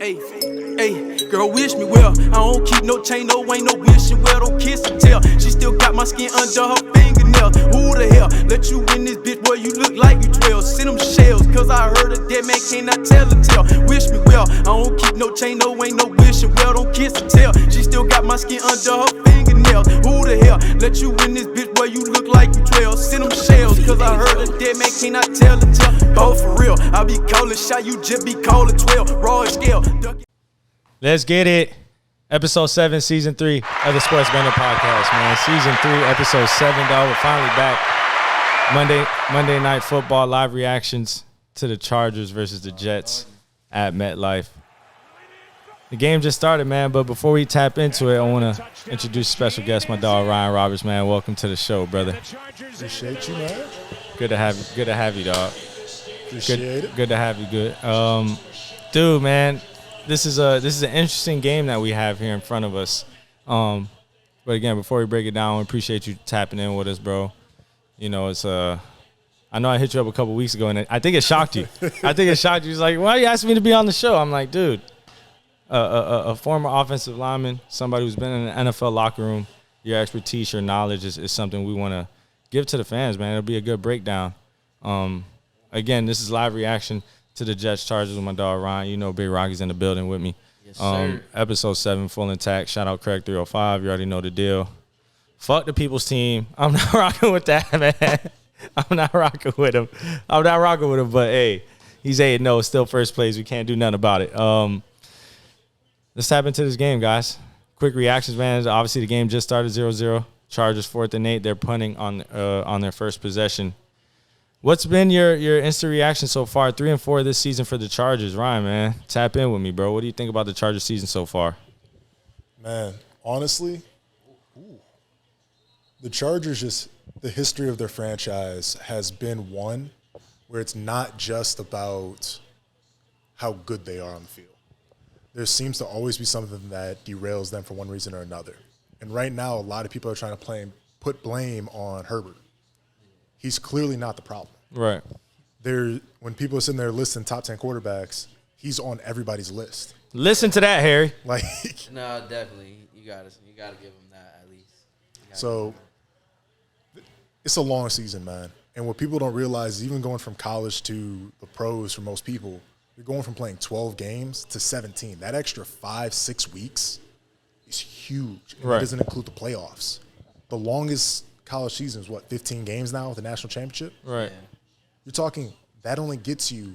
Hey, hey, girl, wish me well. I don't keep no chain, no ain't no wishing well. Don't kiss and tell. She still got my skin under her fingernail. Who the hell let you in this bitch? Boy, you look like you 12. Send them shells, cause I heard a dead man cannot tell a tale. Wish me well. I don't keep no chain, no ain't no wishing well. Don't kiss and tell. She still got my skin under her fingernails. Who the hell let you in this bitch? Boy, you look like you 12. Send them shells, cause I heard a dead man cannot tell a tale. Oh, for real, I be calling shot, you just be calling 12. Raw scale. Let's get it. Episode 7, Season 3 of the Sports Bender Podcast, man. Season 3, Episode 7, dog. We're finally back. Monday Night Football live reactions to the Chargers versus the Jets at MetLife. The game just started, man, but before we tap into it, I want to introduce a special guest, my dog, Ryan Roberts, man. Welcome to the show, brother. Appreciate you, man. Good to have you, dog. Appreciate it. Good to have you, good. Dude, man. This is an interesting game that we have here in front of us. But again, before we break it down, we appreciate you tapping in with us, bro. You know, it's I know I hit you up a couple weeks ago, and I think it shocked you. He's like, "Why you asking me to be on the show?" I'm like, dude, a former offensive lineman, somebody who's been in an NFL locker room, your expertise, your knowledge is something we want to give to the fans, man. It'll be a good breakdown. Again, this is live reaction to the Jets Chargers with my dog Ryan. You know, Big Rocky's in the building with me. Yes, sir. Episode 7, full intact. Shout out Craig 305. You already know the deal. Fuck the people's team. I'm not rocking with that, man. I'm not rocking with him. But hey, he's 8-0. Still first place. We can't do nothing about it. Let's tap into this game, guys. Quick reactions, man. Obviously, the game just started 0-0. Chargers 4th and 8. They're punting on their first possession. What's been your instant reaction so far? 3-4 this season for the Chargers. Ryan, man, tap in with me, bro. What do you think about the Chargers season so far? Man, honestly, the Chargers, just the history of their franchise has been one where it's not just about how good they are on the field. There seems to always be something that derails them for one reason or another. And right now, a lot of people are trying to put blame on Herbert. He's clearly not the problem. Right. When people are sitting there listing top 10 quarterbacks, he's on everybody's list. Listen to that, Harry. No, definitely. You gotta give him that at least. So it's a long season, man. And what people don't realize is even going from college to the pros for most people, you're going from playing 12 games to 17. That extra 5-6 weeks is huge. And right. It doesn't include the playoffs. The longest college season is 15 games now with the national championship? Right. Yeah. You're talking that only gets you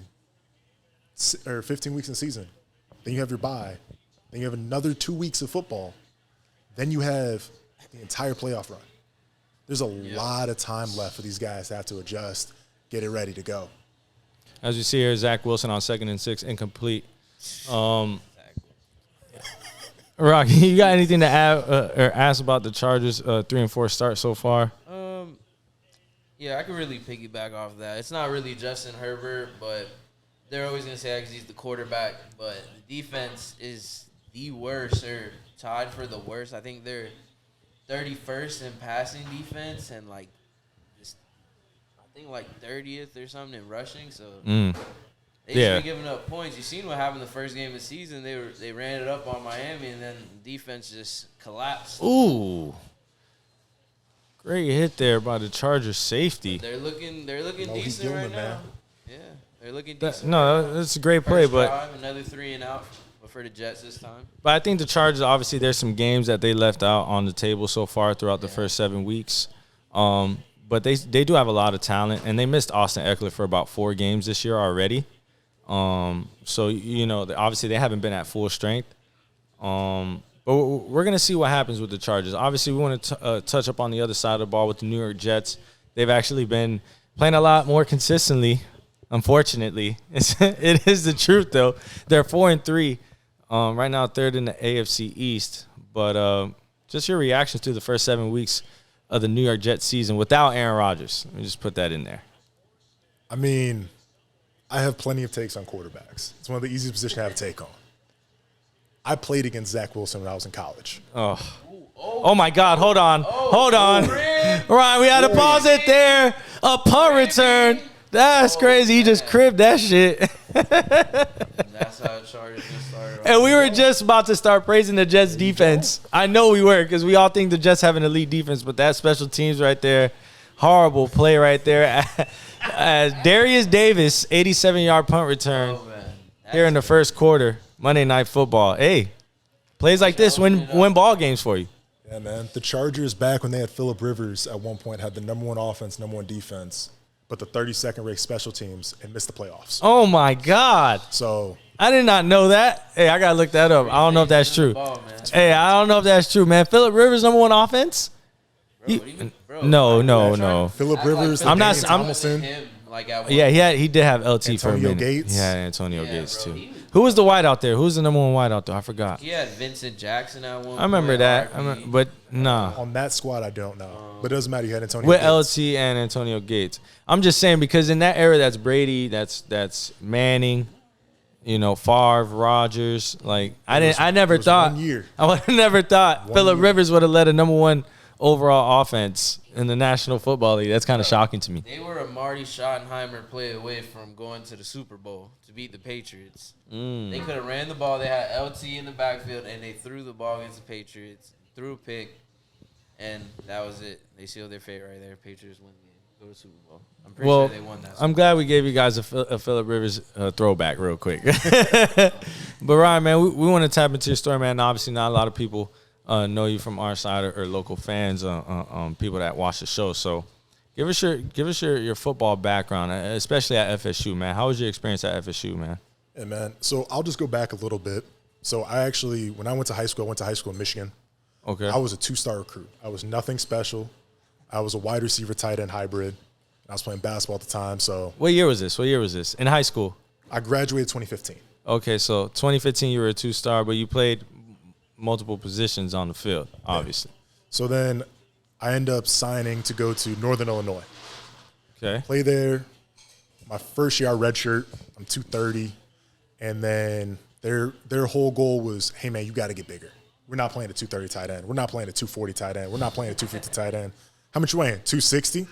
15 weeks in the season. Then you have your bye. Then you have another 2 weeks of football. Then you have the entire playoff run. There's a lot of time left for these guys to have to adjust, get it ready to go. As you see here, Zach Wilson on 2nd and 6, incomplete. Rocky, you got anything to add or ask about the Chargers' 3-4 start so far? Yeah, I could really piggyback off of that. It's not really Justin Herbert, but they're always going to say that because he's the quarterback. But the defense is the worst, or tied for the worst. I think they're 31st in passing defense and like 30th or something in rushing. So they should be giving up points. You seen what happened the first game of the season. They ran it up on Miami, and then the defense just collapsed. Ooh. Great hit there by the Chargers safety. They're looking decent right now. Man. Yeah, they're looking decent. That's a great play, but drive, another 3 and out for the Jets this time. But I think the Chargers, obviously, there's some games that they left out on the table so far throughout the first 7 weeks. But they do have a lot of talent, and they missed Austin Eckler for about 4 games this year already. So, you know, obviously they haven't been at full strength. But we're going to see what happens with the Chargers. Obviously, we want to touch up on the other side of the ball with the New York Jets. They've actually been playing a lot more consistently, unfortunately. It is the truth, though. They're 4-3. Right now, 3rd in the AFC East. But just your reactions to the first 7 weeks of the New York Jets season without Aaron Rodgers. Let me just put that in there. I mean, I have plenty of takes on quarterbacks. It's one of the easiest positions to have a take on. I played against Zach Wilson when I was in college. Oh my God, hold on. Ryan, we had to pause it there. A punt return. That's crazy. He just cribbed that shit. That's how the Chargers just started. And we were just about to start praising the Jets defense. I know we were because we all think the Jets have an elite defense, but that special teams right there, horrible play right there. Darius Davis, 87-yard punt return here in the first quarter, Monday Night Football. Hey, plays like this win ball games for you. Yeah, man. The Chargers back when they had Phillip Rivers at one point had the number 1 offense, number 1 defense, but the 32nd ranked special teams and missed the playoffs. Oh my God! So I did not know that. Hey, I gotta look that up. I don't know if that's true. Hey, I don't know if that's true, man. Phillip Rivers number 1 offense? No. Phillip Rivers, I'm not. Tomlinson. Yeah, he did have LT for a Antonio minute. Gates. Yeah, Antonio Gates too. Who was the wide out there? Who's the number 1 wide out there? I forgot. He had Vincent Jackson at one. I remember that. But nah. On that squad, I don't know. But it doesn't matter. You had Antonio With Gates. LT and Antonio Gates. I'm just saying because in that era, that's Brady, that's Manning, Favre, Rodgers. Like I never thought. 1 year. I would have never thought Phillip Rivers would have led a number 1 overall offense in the National Football League. That's kind of shocking to me. They were a Marty Schottenheimer play away from going to the Super Bowl to beat the Patriots. They could have ran the ball. They had LT in the backfield, and they threw the ball against the Patriots, threw a pick, and that was it. They sealed their fate right there. Patriots win the game, go to the Super Bowl. I'm pretty sure they won that. I'm glad we gave you guys a Phillip Rivers throwback real quick. But Ryan, man, we want to tap into your story, man. Obviously, not a lot of people know you from our side or local fans, people that watch the show. So, give us your football background, especially at FSU, man. How was your experience at FSU, man? Yeah, man. So I'll just go back a little bit. So when I went to high school in Michigan. Okay. I was a 2-star recruit. I was nothing special. I was a wide receiver, tight end hybrid. I was playing basketball at the time. So what year was this? In high school? I graduated 2015. Okay, so 2015 you were a 2-star, but you played multiple positions on the field, obviously. Yeah. So then I end up signing to go to Northern Illinois. Okay. Play there. My first year I redshirt. I'm 230. And then their whole goal was, hey, man, you got to get bigger. We're not playing a 230 tight end. We're not playing a 240 tight end. We're not playing a 250 tight end. How much you weighing? 260?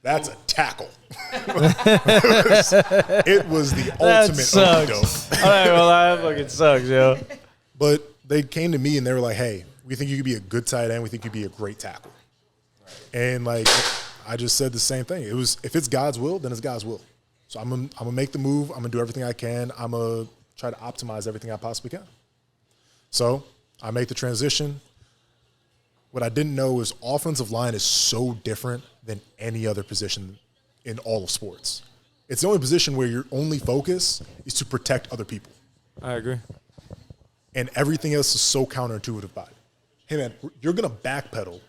That's a tackle. it was the ultimate antidote. All right, well, that fucking sucks, yo. But they came to me and they were like, hey, we think you could be a good tight end. We think you'd be a great tackle. And, I just said the same thing. It was, if it's God's will, then it's God's will. So I'm gonna make the move. I'm going to do everything I can. I'm going to try to optimize everything I possibly can. So I make the transition. What I didn't know is offensive line is so different than any other position in all of sports. It's the only position where your only focus is to protect other people. I agree. And everything else is so counterintuitive about it. Hey, man, you're going to backpedal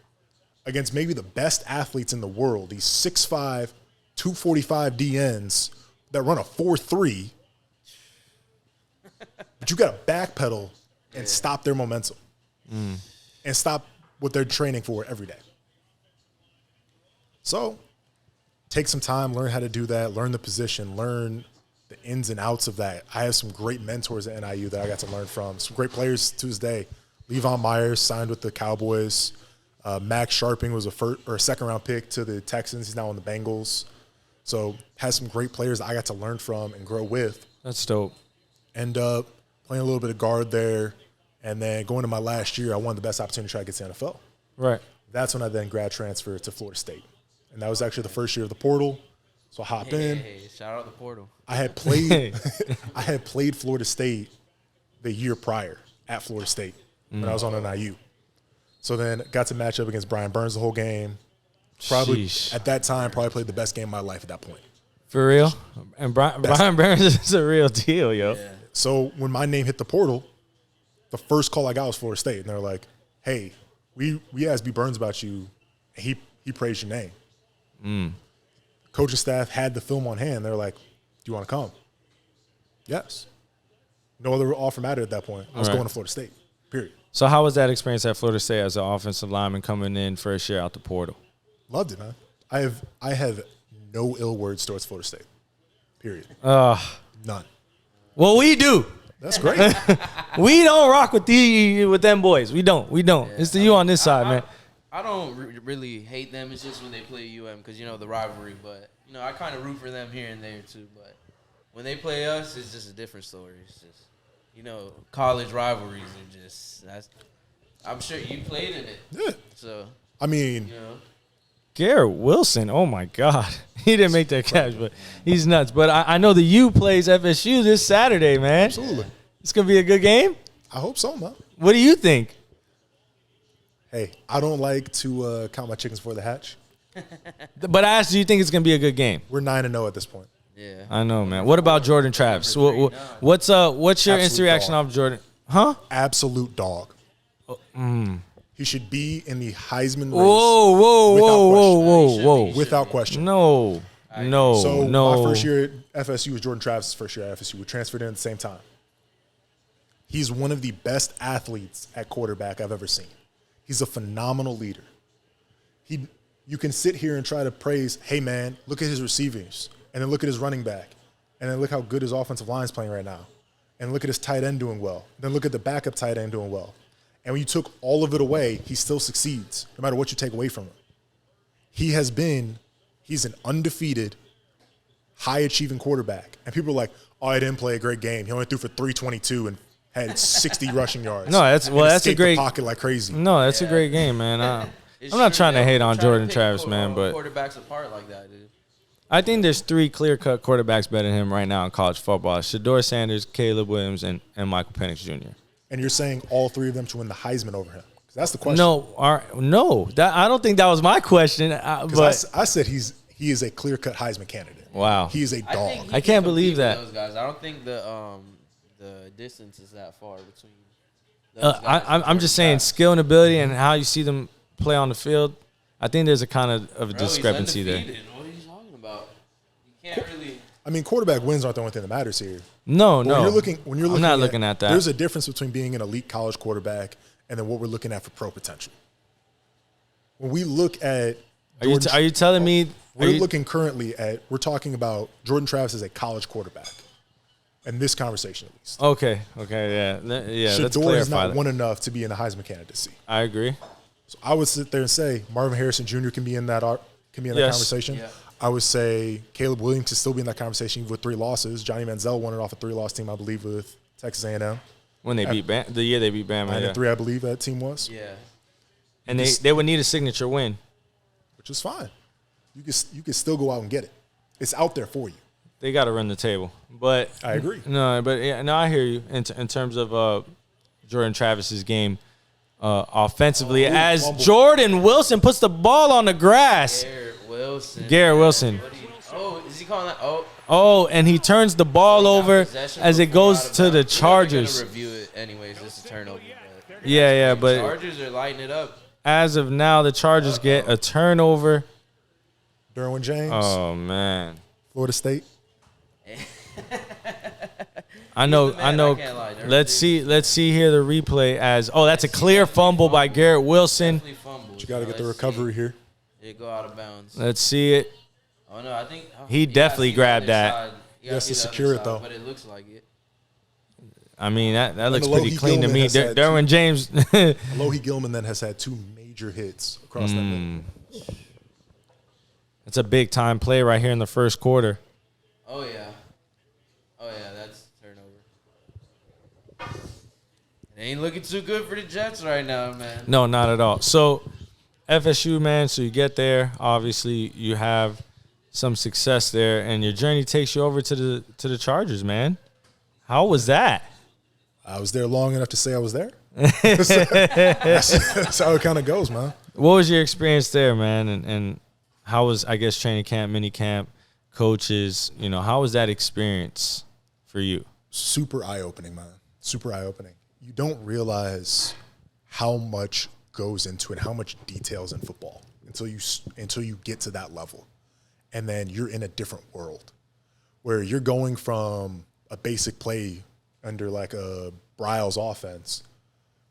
against maybe the best athletes in the world, these 6'5", 245 DNs that run a 4.3, but you got to backpedal and stop their momentum and stop what they're training for every day. So take some time, learn how to do that, learn the position, learn the ins and outs of that. I have some great mentors at NIU that I got to learn from. Some great players to this day. Levon Myers signed with the Cowboys. Max Sharping was a second-round pick to the Texans. He's now on the Bengals. So has some great players I got to learn from and grow with. That's dope. End up playing a little bit of guard there. And then going to my last year, I wanted the best opportunity to try to get to the NFL. Right. That's when I then grad transferred to Florida State. And that was actually the first year of the portal. So I hopped in. Hey, shout out the portal. I had played Florida State the year prior at Florida State when I was on NIU. So then got to match up against Brian Burns the whole game. Probably at that time, played the best game of my life at that point. For real? And Brian Burns is a real deal, yo. Yeah. So when my name hit the portal, the first call I got was Florida State. And they're like, hey, we asked B. Burns about you, and he praised your name. Coaching staff had the film on hand. They're like, do you want to come? Yes. No other offer mattered at that point. I was going to Florida State, period. So how was that experience at Florida State as an offensive lineman coming in first year out the portal? Loved it, man. I have no ill words towards Florida State, period. None. Well, we do. That's great. We don't rock with them boys. We don't. Yeah, it's you on this side, man. I don't really hate them. It's just when they play UM because, the rivalry. But, I kind of root for them here and there too. But when they play us, it's just a different story. It's just, college rivalries are just. I'm sure you played in it. Yeah. So I mean, Garrett Wilson, oh my God. He didn't make that catch, but he's nuts. But I know the U plays FSU this Saturday, man. absolutely. It's going to be a good game? I hope so, man. What do you think? Hey, I don't like to count my chickens before they hatch. But I asked, do you think it's going to be a good game? We're 9-0 at this point. yeah. I know, man. What about Jordan Travis? What's your instant Absolute reaction dog. off Jordan? Huh? Absolute dog. He should be in the Heisman race. Whoa. Without question. No. So no. my first year at FSU was Jordan Travis' first year at FSU. We transferred in at the same time. He's one of the best athletes at quarterback I've ever seen. He's a phenomenal leader. You can sit here and try to praise, hey, man, look at his receivers, and then look at his running back, and then look how good his offensive line is playing right now, and look at his tight end doing well. Then look at the backup tight end doing well. And when you took all of it away, he still succeeds, no matter what you take away from him. He's an undefeated, high-achieving quarterback. And people are like, oh, he didn't play a great game. He only threw for 322 and had 60 rushing yards. No, that's a escaped great the pocket like crazy. No, that's a great game, man. I'm not trying to hate on Jordan Travis, man, but quarterbacks apart like that, dude. I think there's 3 clear-cut quarterbacks better than him right now in college football. Shador Sanders, Caleb Williams, and Michael Penix Jr. And you're saying all 3 of them should win the Heisman over him? Because that's the question. No. I don't think that was my question. But I said he is a clear-cut Heisman candidate. Wow. He is a dog. I can't believe that. Those guys. I don't think the distance is that far between. Those guys I'm just saying skill and ability and how you see them play on the field. I think there's a kind of a discrepancy there. What are you talking about? You can't really. I mean, quarterback wins aren't the only thing that matters here. No. When you're looking I'm not looking at that. There's a difference between being an elite college quarterback and then what we're looking at for pro potential. When we look at Are you telling me we're talking about Jordan Travis as a college quarterback. In this conversation, at least. Okay, yeah. Let's Shador is clarify not that. one enough to be in the Heisman candidacy. I agree. So I would sit there and say Marvin Harrison Jr. can be in that Yes. conversation. Yeah. I would say Caleb Williams can still be in that conversation even with 3 losses. Johnny Manziel won it off a 3-loss team, I believe, with Texas A&M. When they beat the year they beat Bama, 9-3, I believe that team was. Yeah. and they would need a signature win. Which is fine. You can still go out and get it. It's out there for you. They got to run the table, but I agree. No, but I hear you in terms of Jordan Travis's game offensively. As fumble. Jordan Wilson puts the ball on the grass. Garrett Wilson. Is he calling that? Oh, and he turns the ball over as it goes to the Chargers. We're gonna review it anyways. This is a turnover. Yeah, but Chargers are lighting it up. as of now, the Chargers get a turnover. Derwin James, Oh man, Florida State. I know. He's the man, I can't lie. Let's see here the replay as that's a clear fumble by Garrett Wilson. Definitely fumbled, You got to so get the let's recovery here. see. It go out of bounds. Let's see it. Oh no, I think He you gotta definitely see the grabbed other that. side. You gotta has see to the other secure it, side, though. But it looks like it. I mean that looks Alohi pretty clean to Gilman me. has had Derwin James. Alohi Gilman then has had 2 major hits across that middle. It's a big time play right here in the first quarter. Oh yeah, that's turnover. It ain't looking too good for the Jets right now, man. No, not at all. So FSU, man, so you get there. Obviously, you have some success there, and your journey takes you over to the Chargers, man. How was that? I was there long enough to say I was there. That's how it kind of goes, man. What was your experience there, man? And how was, I guess, training camp, mini camp, coaches? How was that experience for you? Super eye-opening, man. Super eye-opening. You don't realize how much goes into it, how much details in football until you get to that level. And then you're in a different world where you're going from a basic play under like a Bryles offense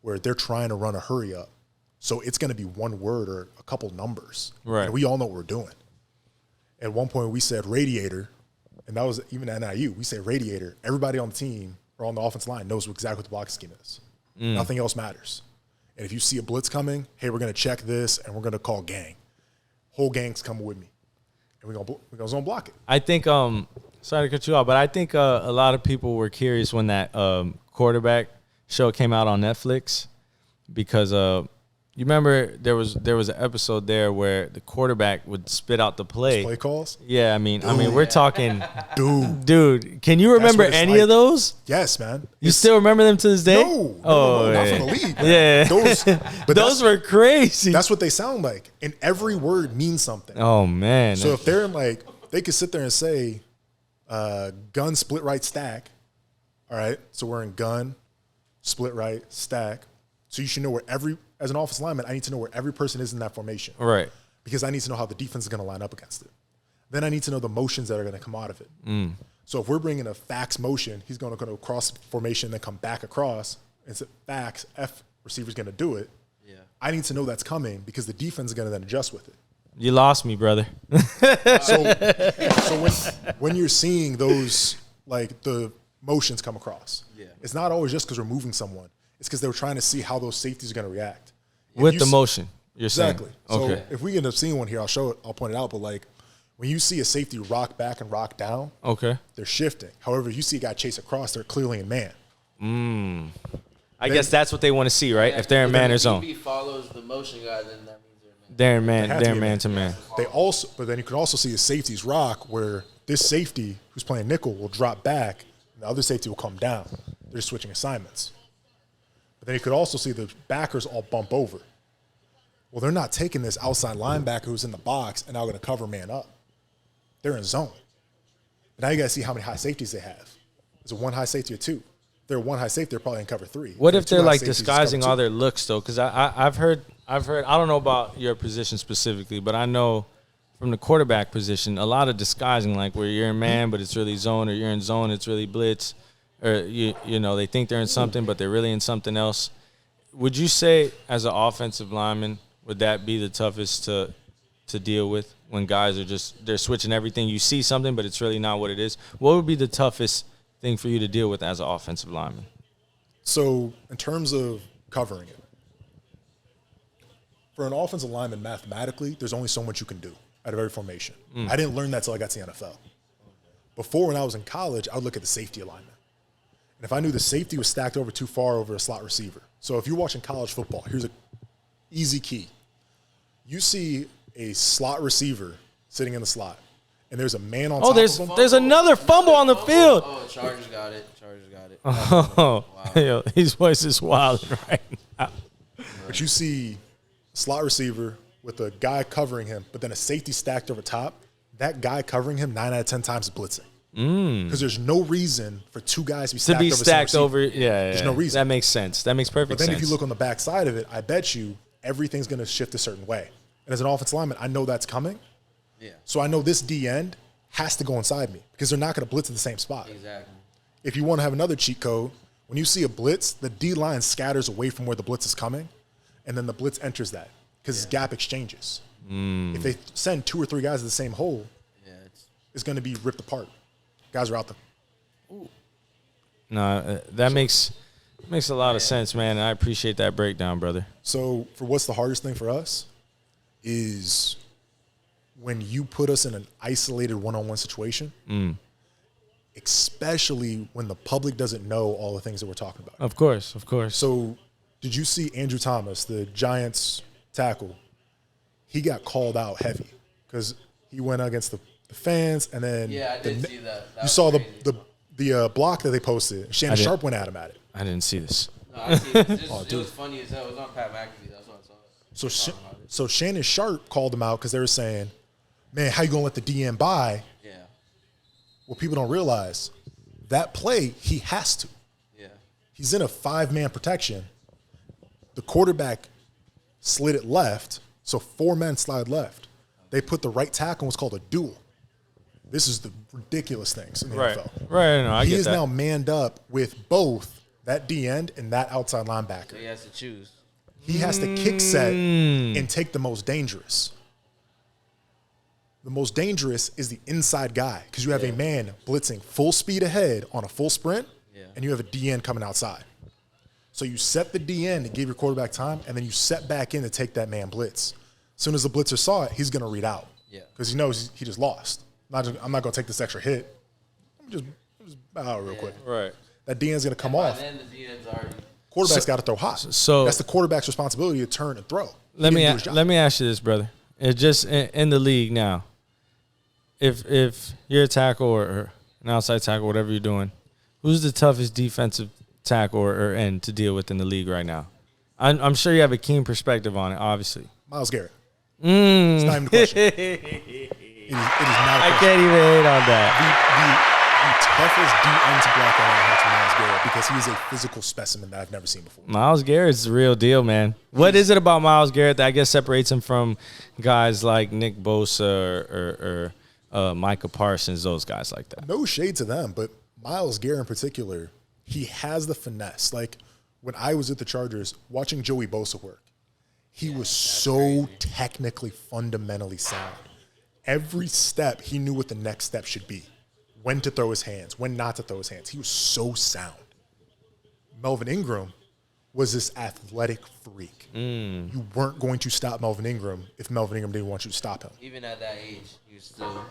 where they're trying to run a hurry up. So it's going to be one word or a couple numbers. Right. And we all know what we're doing. At one point we said radiator, and that was even at NIU. We said radiator. Everybody on the team or on the offensive line knows exactly what the block scheme is. Nothing else matters. And if you see a blitz coming, hey, we're going to check this and we're going to call gang. Whole gang's coming with me. And we're going to zone block it. I think Sorry to cut you off, but I think a lot of people were curious when that quarterback show came out on Netflix because you remember there was an episode there where the quarterback would spit out the Play calls? Yeah, I mean, we're talking, Dude. Can you remember what it's any like. of those? Yes, man. You still remember them to this day? No, not from the league. Man. Yeah, But those were crazy. That's what they sound like. And every word means something. Oh man. So if they're in like, they could sit there and say, gun, split right, stack. All right. So we're in gun, split right, stack. So you should know where as an offensive lineman, I need to know where every person is in that formation. Right. Because I need to know how the defense is going to line up against it. Then I need to know the motions that are going to come out of it. So if we're bringing a fax motion, he's going to go cross formation, then come back across. And say fax, F receiver's going to do it. Yeah. I need to know that's coming because the defense is going to then adjust with it. You lost me, brother. So when you're seeing those, like the motions come across, it's not always just because we're moving someone. It's because they were trying to see how those safeties are going to react. With the motion, you're exactly. saying. So Okay. if we end up seeing one here, I'll point it out. But like when you see a safety rock back and rock down, Okay. they're shifting. However, if you see a guy chase across, they're clearly in man. I guess that's what they want to see, right? If they're in man or zone. If he follows the motion guy, then that means they're man. They're in man. They have to They're be man to man. But then you can also see a safety's rock where this safety who's playing nickel will drop back, and the other safety will come down. They're just switching assignments. But then you could also see the backers all bump over. Well, they're not taking this outside linebacker who's in the box and now going to cover man up. They're in zone. But now you got to see how many high safeties they have. Is it one high safety or two? If they're one high safety, they're probably in cover three. What if two they're high like safeties, it's disguising cover all two. their looks though? Because I've heard. I don't know about your position specifically, but I know from the quarterback position, a lot of disguising, like where you're in man, but it's really zone, or you're in zone, it's really blitz, or you know they think they're in something, but they're really in something else. Would you say, as an offensive lineman, would that be the toughest to deal with when guys are they're switching everything? You see something, but it's really not what it is. What would be the toughest thing for you to deal with as an offensive lineman? So in terms of covering it, for an offensive lineman, mathematically, there's only so much you can do out of every formation. I didn't learn that till I got to the NFL. Before, when I was in college, I would look at the safety alignment. And if I knew the safety was stacked over too far over a slot receiver. So if you're watching college football, here's an easy key. You see a slot receiver sitting in the slot, and there's a man on top of him. There's another fumble on the field. Oh, Chargers got it. Oh, yo, his voice is wild right now. But you see a slot receiver with a guy covering him, but then a safety stacked over top. That guy covering him 9 out of 10 times is blitzing. Because there's no reason for two guys to be stacked over. There's no reason. That makes sense. That makes perfect But then sense. if you look on the back side of it, I bet you everything's going to shift a certain way. And as an offensive lineman, I know that's coming. Yeah. So I know this D end has to go inside me because they're not going to blitz at the same spot. Exactly. If you want to have another cheat code, when you see a blitz, the D line scatters away from where the blitz is coming, and then the blitz enters that because gap exchanges. If they send 2 or 3 guys to the same hole, it's going to be ripped apart. Guys are out there. No, that makes a lot of sense, man. I appreciate that breakdown, brother. So for what's the hardest thing for us is when you put us in an isolated one-on-one situation, especially when the public doesn't know all the things that we're talking about. Of course. So did you see Andrew Thomas, the Giants tackle? He got called out heavy because he went against the fans, and then I did see that. You saw the block that they posted. Shannon Sharp went at him at it. I didn't see this. No, I see it. It was funny as hell. It was on Pat McAfee. That's what I saw. So Shannon Sharp called him out because they were saying, man, how you going to let the DN by? Yeah. What people don't realize, that play, he has to. Yeah. He's in a 5-man protection. The quarterback slid it left, so 4 men slide left. They put the right tackle in what's called a duel. This is the ridiculous things in the NFL. Right. No, I He get is that. now manned up with both that D end and that outside linebacker. So he has to choose. He has to kick set and take the most dangerous. The most dangerous is the inside guy because you have a man blitzing full speed ahead on a full sprint, and you have a D end coming outside. So you set the D end to give your quarterback time, and then you set back in to take that man blitz. As soon as the blitzer saw it, he's going to read out because he knows he just lost. I'm not going to take this extra hit. just bow out real quick. Right. That DN's going to come By off. then, the DN's already. Quarterback's got to throw hot. So that's the quarterback's responsibility to turn and throw. Let me ask you this, brother. It's just in the league now. If you're a tackle or an outside tackle, whatever you're doing, who's the toughest defensive tackle or end to deal with in the league right now? I'm sure you have a keen perspective on it, obviously. Myles Garrett. It's not even a question. it is not a I question. can't even hate on that. The toughest DN to block on I to Myles Garrett because he is a physical specimen that I've never seen before. Myles Garrett's the real deal, man. What is it about Myles Garrett that I guess separates him from guys like Nick Bosa or Micah Parsons, those guys like that? No shade to them, but Myles Garrett in particular, he has the finesse. Like when I was at the Chargers watching Joey Bosa work, he was so crazy. Technically, fundamentally sound. Every step, he knew what the next step should be. When to throw his hands, when not to throw his hands. He was so sound. Melvin Ingram was this athletic freak. You weren't going to stop Melvin Ingram if Melvin Ingram didn't want you to stop him. Even at that age, he was still.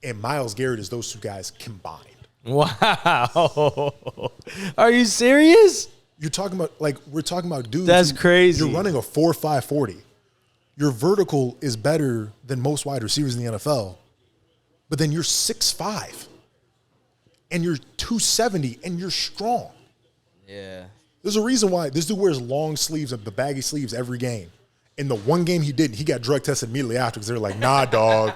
And Myles Garrett is those two guys combined. Wow. Are you serious? You're talking about, we're talking about dudes. That's crazy. You're running a 4.5 40. Your vertical is better than most wide receivers in the NFL. But then you're 6'5", and you're 270, and you're strong. Yeah. There's a reason why this dude wears long sleeves and the baggy sleeves every game. In the one game he didn't, he got drug tested immediately after because they were like, nah, dog,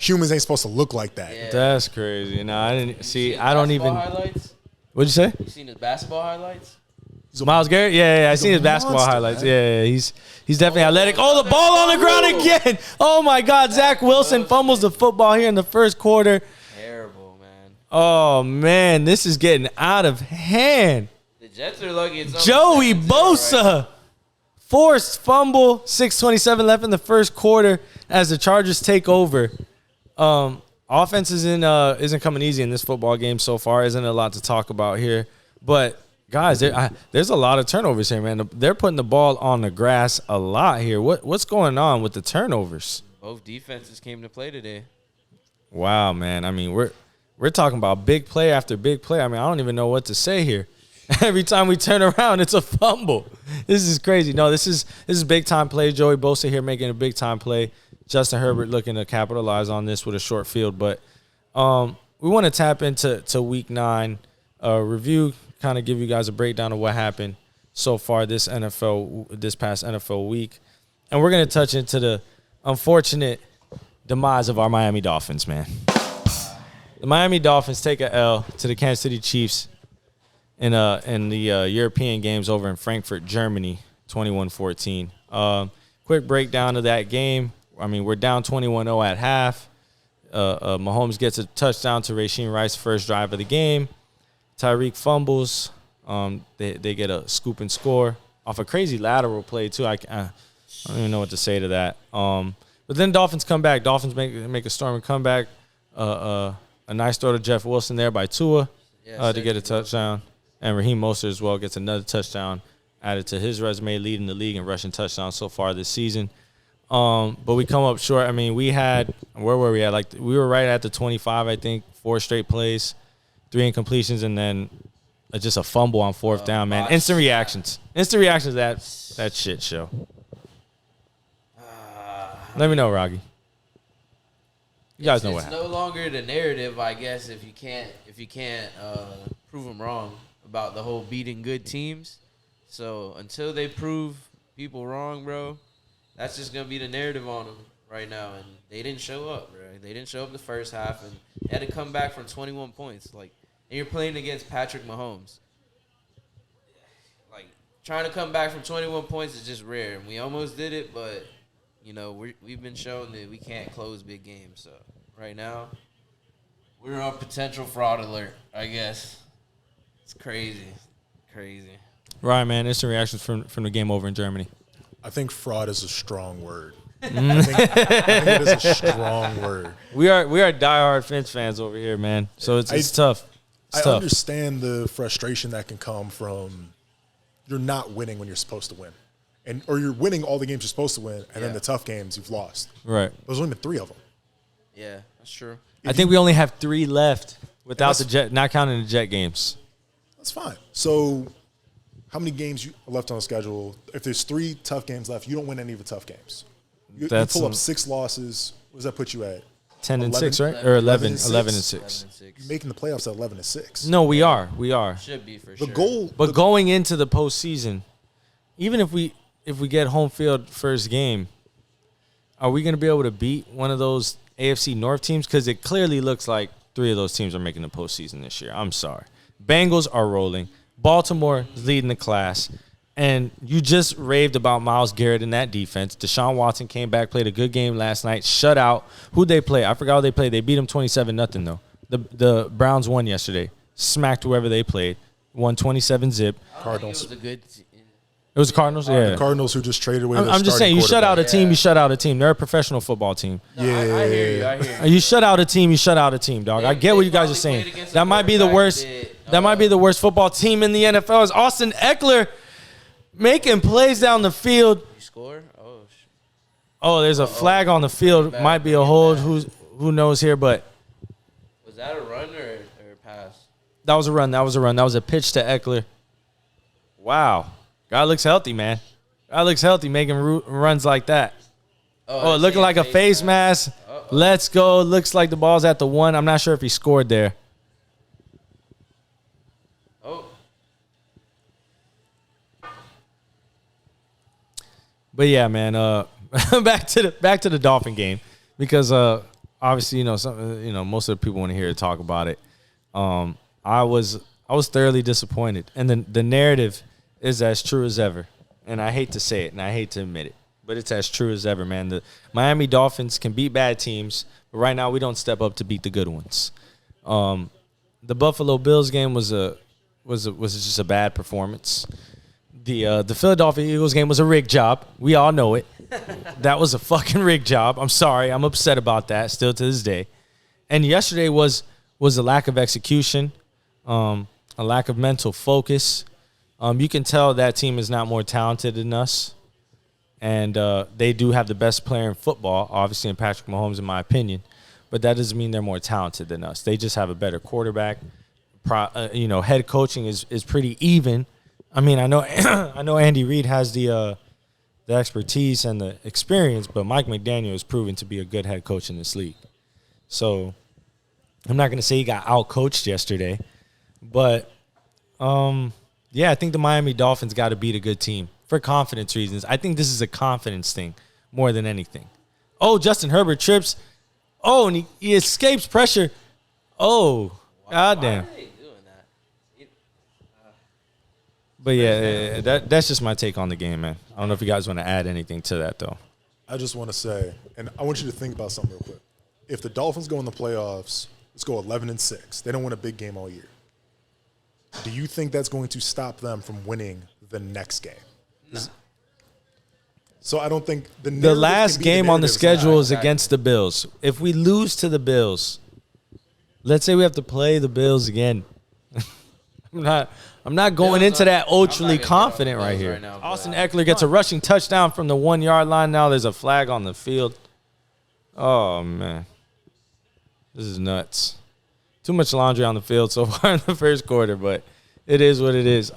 humans ain't supposed to look like that. Yeah. That's crazy. No, I didn't see. You I don't even. highlights? What'd you say? You seen his basketball highlights? Myles Garrett? Yeah, I seen his basketball monster, highlights. man. Yeah, he's definitely athletic. Oh, the ball on the ground again. Oh, my God. Zach Wilson fumbles the football here in the first quarter. Terrible, man. Oh, man, this is getting out of hand. The Jets are lucky it's Joey only 7-0, Bosa. right? Forced fumble, 6:27 left in the first quarter as the Chargers take over. Offense isn't coming easy in this football game so far. Isn't a lot to talk about here. But, guys, there's a lot of turnovers here, man. They're putting the ball on the grass a lot here. What's going on with the turnovers? Both defenses came to play today. Wow, man. I mean, we're talking about big play after big play. I mean, I don't even know what to say here. Every time we turn around, it's a fumble. This is crazy. No, this is big time play. Joey Bosa here making a big time play. Justin Herbert looking to capitalize on this with a short field. But we want to tap into Week 9 review, kind of give you guys a breakdown of what happened so far this past NFL week, and we're gonna touch into the unfortunate demise of our Miami Dolphins, man. The Miami Dolphins take a L to the Kansas City Chiefs in the European games over in Frankfurt, Germany, 21-14. Quick breakdown of that game. I mean, we're down 21-0 at half. Mahomes gets a touchdown to Rasheen Rice, first drive of the game. Tyreek fumbles. They get a scoop and score off a crazy lateral play, too. I don't even know what to say to that. But then Dolphins come back. Dolphins make a storming comeback. A nice throw to Jeff Wilson there by Tua to get a touchdown. And Raheem Mostert as well gets another touchdown added to his resume, leading the league in rushing touchdowns so far this season. But we come up short. I mean, where were we at? We were right at the 25, I think, 4 straight plays, 3 incompletions, and then just a fumble on fourth down, man. Instant reactions to that shit show. Let me know, Rocky. You guys know what happened. It's no longer the narrative, I guess, if you can't prove them wrong about the whole beating good teams. So until they prove people wrong, bro, that's just gonna be the narrative on them right now. And they didn't show up, bro. They didn't show up the first half, and they had to come back from 21 points. And you're playing against Patrick Mahomes. Trying to come back from 21 points is just rare, and we almost did it, but we've been shown that we can't close big games. So right now, we're on potential fraud alert, I guess. It's crazy. Right, man. Instant reactions from the game over in Germany. I think fraud is a strong word. I think it is a strong word. We are diehard Finns fans over here, man. So it's tough. It's tough. Understand the frustration that can come from you're not winning when you're supposed to win. Or you're winning all the games you're supposed to win, and then the tough games you've lost. Right. There's only been 3 of them. Yeah, that's true. I think we only have 3 left. without the Jet, not counting the Jet games. That's fine. So, how many games you left on the schedule? If there's 3 tough games left, you don't win any of the tough games. You pull up 6 losses. What does that put you at? 10-6, right? Or 11-6. You're making the playoffs at 11-6. No, we are. Should be for The sure. goal, But going into the postseason, even if we get home field first game, are we going to be able to beat one of those AFC North teams? Because it clearly looks like 3 of those teams are making the postseason this year. I'm sorry. Bengals are rolling. Baltimore is leading the class. And you just raved about Myles Garrett in that defense. Deshaun Watson came back, played a good game last night, shut out. Who'd they play? I forgot who they played. They beat them 27-0, though. The Browns won yesterday. Smacked whoever they played. Won 27-0. Cardinals. It was a good. It was the Cardinals? Yeah. The Cardinals who just traded away their I'm just saying, you shut out a quarterback. team, you shut out a team. They're a professional football team. No, I hear you. You shut out a team, you shut out a team, dog. I get what you guys are saying. That might be the worst. That might be the worst football team in the NFL. Is Austin Eckler making plays down the field? You score? Oh, there's a flag on the field. Might be a hold. Who knows here? But was that a run or a pass? that was a run. That was a pitch to Eckler. Wow, guy looks healthy, man. Guy looks healthy, making runs like that. Oh, looking like a face mask. Let's go. Looks like the ball's at the 1. I'm not sure if he scored there. Oh. But yeah, man. Back to the Dolphin game, because obviously most of the people want to hear talk about it. I was thoroughly disappointed, and the narrative is as true as ever. And I hate to say it, and I hate to admit it, but it's as true as ever, man. The Miami Dolphins can beat bad teams, but right now we don't step up to beat the good ones. The Buffalo Bills game was just a bad performance. The Philadelphia Eagles game was a rig job. We all know it. That was a fucking rig job. I'm sorry. I'm upset about that still to this day. And yesterday was a lack of execution, a lack of mental focus. You can tell that team is not more talented than us. And they do have the best player in football, obviously, in Patrick Mahomes, in my opinion. But that doesn't mean they're more talented than us. They just have a better quarterback. Head coaching is pretty even. I mean, I know Andy Reid has the expertise and the experience, but Mike McDaniel has proven to be a good head coach in this league. So I'm not going to say he got out-coached yesterday, but I think the Miami Dolphins got to beat a good team for confidence reasons. I think this is a confidence thing more than anything. Oh, Justin Herbert trips. Oh, and he escapes pressure. Oh, goddamn. But yeah, that's just my take on the game, man. I don't know if you guys want to add anything to that, though. I just want to say, and I want you to think about something real quick. If the Dolphins go in the playoffs, let's go 11-6. They don't win a big game all year. Do you think that's going to stop them from winning the next game? No. So I don't think the last game on the schedule is against the Bills. If we lose to the Bills, let's say we have to play the Bills again. I'm not going into that ultra confident right here. Right now, Austin Eckler gets a rushing touchdown from the 1-yard line. Now there's a flag on the field. Oh, man. This is nuts. Too much laundry on the field so far in the first quarter, but it is what it is.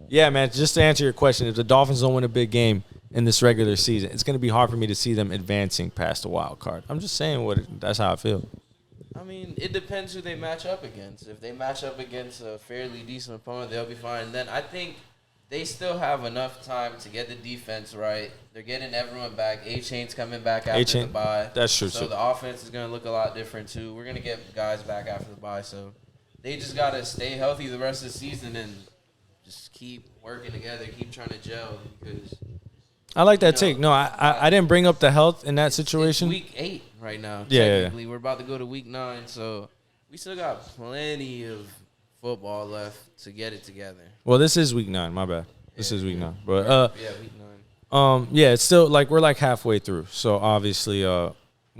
Yeah, man, just to answer your question, if the Dolphins don't win a big game in this regular season, it's going to be hard for me to see them advancing past the wild card. I'm just saying that's how I feel. I mean, it depends who they match up against. If they match up against a fairly decent opponent, they'll be fine. Then I think they still have enough time to get the defense right. They're getting everyone back. A-Chain's coming back after the bye. That's true, so too. The offense is going to look a lot different, too. We're going to get guys back after the bye. So they just got to stay healthy the rest of the season and just keep working together, keep trying to gel. Because I like that take. No, I didn't bring up the health in that situation. It's week 8 right now. Yeah. Technically, we're about to go to week 9, so we still got plenty of football left to get it together. Well, this is week 9. My bad. This is week 9. But week 9. it's still like we're like halfway through. So obviously, we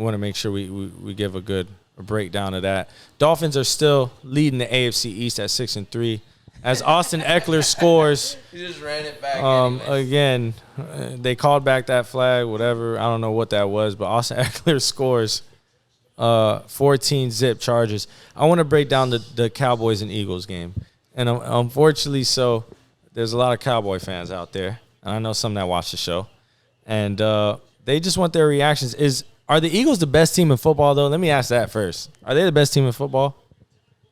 want to make sure we give a good breakdown of that. Dolphins are still leading the AFC East at 6-3. As Austin Eckler scores, He just ran it back. again, they called back that flag, whatever. I don't know what that was, but Austin Eckler scores 14-zip Chargers. I want to break down the Cowboys and Eagles game. And unfortunately, so there's a lot of Cowboy fans out there. And I know some that watch the show. And they just want their reactions. Are the Eagles the best team in football, though? Let me ask that first. Are they the best team in football?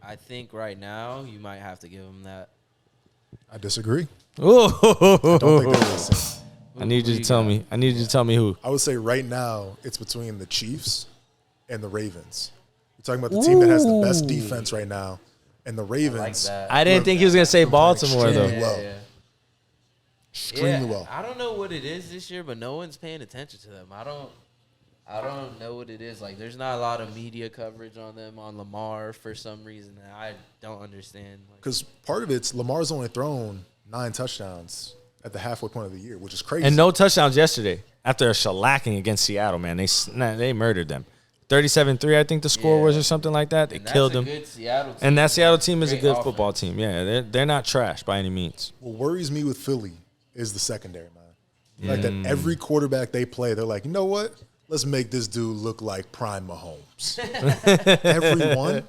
I think right now you might have to give them that. I disagree. Ooh. I don't think they're the same. I need you to tell me. I need you to tell me who. I would say right now it's between the Chiefs and the Ravens. You're talking about the team that has the best defense right now, and the Ravens. I didn't think he was gonna say Baltimore though. Extremely well. Extremely well. I don't know what it is this year, but no one's paying attention to them. I don't know what it is. Like, there's not a lot of media coverage on them, on Lamar, for some reason that I don't understand. Because part of it's Lamar's only thrown 9 touchdowns at the halfway point of the year, which is crazy. And no touchdowns yesterday after a shellacking against Seattle, man. They murdered them. 37-3, I think the score was, or something like that. They killed them. Good Seattle team. And that Seattle team is a good Great football offense. team. Yeah, they're not trash by any means. What worries me with Philly is the secondary, man. Like that every quarterback they play, they're like, you know what? Let's make this dude look like prime Mahomes. Everyone.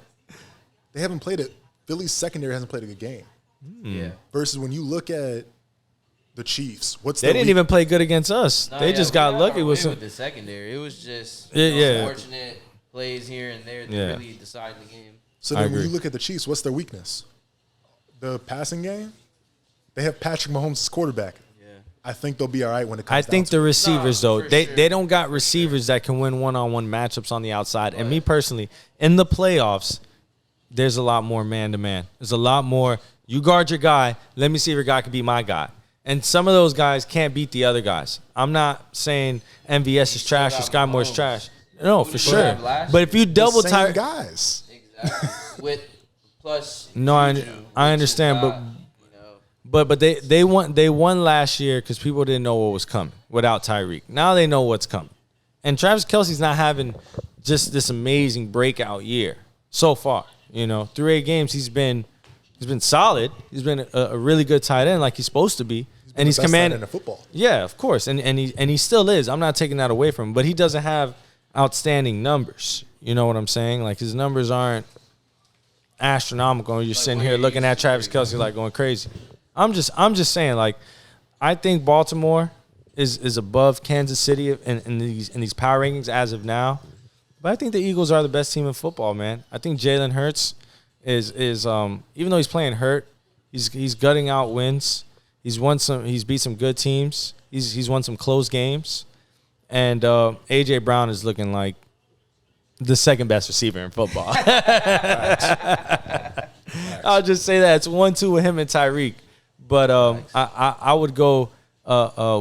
They haven't played it. Philly's secondary hasn't played a good game. Yeah. Versus when you look at the Chiefs, They didn't even play good against us. They just got lucky with some. The secondary. It was just Yeah. unfortunate plays here and there that really decided the game. So I then when agree. you look at the Chiefs, what's their weakness? The passing game. They have Patrick Mahomes as quarterback. Yeah. I think they'll be all right when it comes I down think to the it. receivers, No, though, for they sure. don't got receivers that can win one-on-one matchups on the outside. And me personally, in the playoffs, there's a lot more man-to-man. There's a lot more, you guard your guy, let me see if your guy can beat my guy. And some of those guys can't beat the other guys. I'm not saying MVS is trash or Sky Moore is trash. No, for sure. have last But if you double the same tie, guys. Exactly. With plus. No, Juju, I which understand, is but not, you know, But they won last year because people didn't know what was coming without Tyreek. Now they know what's coming, and Travis Kelce's not having just this amazing breakout year so far. You know, through 8 games he's been solid. He's been a really good tight end like he's supposed to be, and he's the best tight commanding end in football. Yeah, of course, and he still is. I'm not taking that away from him, but he doesn't have outstanding numbers. You know what I'm saying? Like his numbers aren't astronomical. You're sitting here looking at Travis Kelce like going crazy. I'm just saying, like, I think Baltimore is above Kansas City in these power rankings as of now. But I think the Eagles are the best team in football, man. I think Jalen Hurts is even though he's playing hurt, he's gutting out wins. He's beat some good teams. He's won some close games. And AJ Brown is looking like the second best receiver in football. I'll just say that it's 1-2 with him and Tyreek. But I would go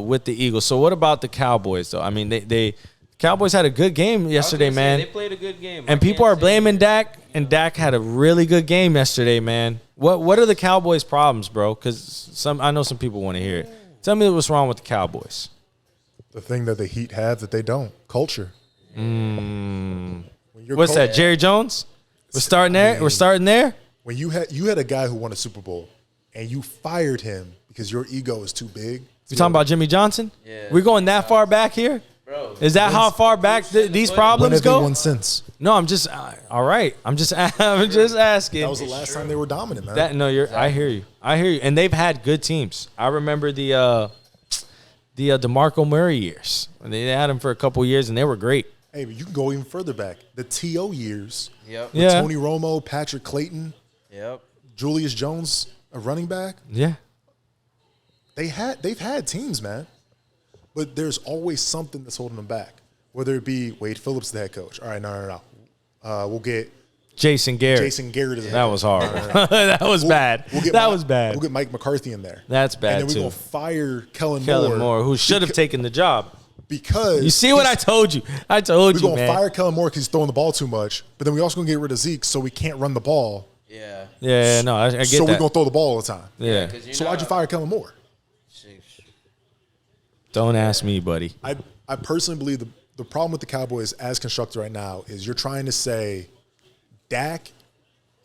with the Eagles. So what about the Cowboys, though? I mean, they Cowboys had a good game yesterday, man. They played a good game. And people are blaming Dak, and Dak had a really good game yesterday, man. What are the Cowboys' problems, bro? Because I know some people want to hear it. Tell me what's wrong with the Cowboys. The thing that the Heat have that they don't, culture. What's that, Jerry Jones? We're starting there? We're starting there? When you had a guy who won a Super Bowl and you fired him because your ego is too big. You talking about Jimmy Johnson? Yeah. We're going that far back here? Bro, Is that how far back these When problems have they go? won since? No, I'm just all right. I'm just asking. That was the last time they were dominant, man. I hear you. And they've had good teams. I remember the DeMarco Murray years. They had him for a couple years and they were great. Hey, but you can go even further back. The T.O. years. Yep. Yeah. Tony Romo, Patrick Clayton, Yep. Julius Jones, a running back. Yeah. They've had teams, man. But there's always something that's holding them back. Whether it be Wade Phillips, the head coach. All right, no. We'll get Jason Garrett. Jason Garrett as the That head was coach. hard. That was bad. That was bad. We'll get Mike McCarthy in there. That's bad, and then too. we're going to fire Kellen Moore, who should have taken the job. Because You see what I told you? I told we're you, going to man. fire Kellen Moore because he's throwing the ball too much. But then we also going to get rid of Zeke so we can't run the ball. Yeah. Yeah, no, I get So that. we're going to throw the ball all the time. Yeah. 'Cause you're So why'd you not- fire Kellen Moore? Sheesh. Don't ask me, buddy. I personally believe the problem with the Cowboys as constructed right now is you're trying to say Dak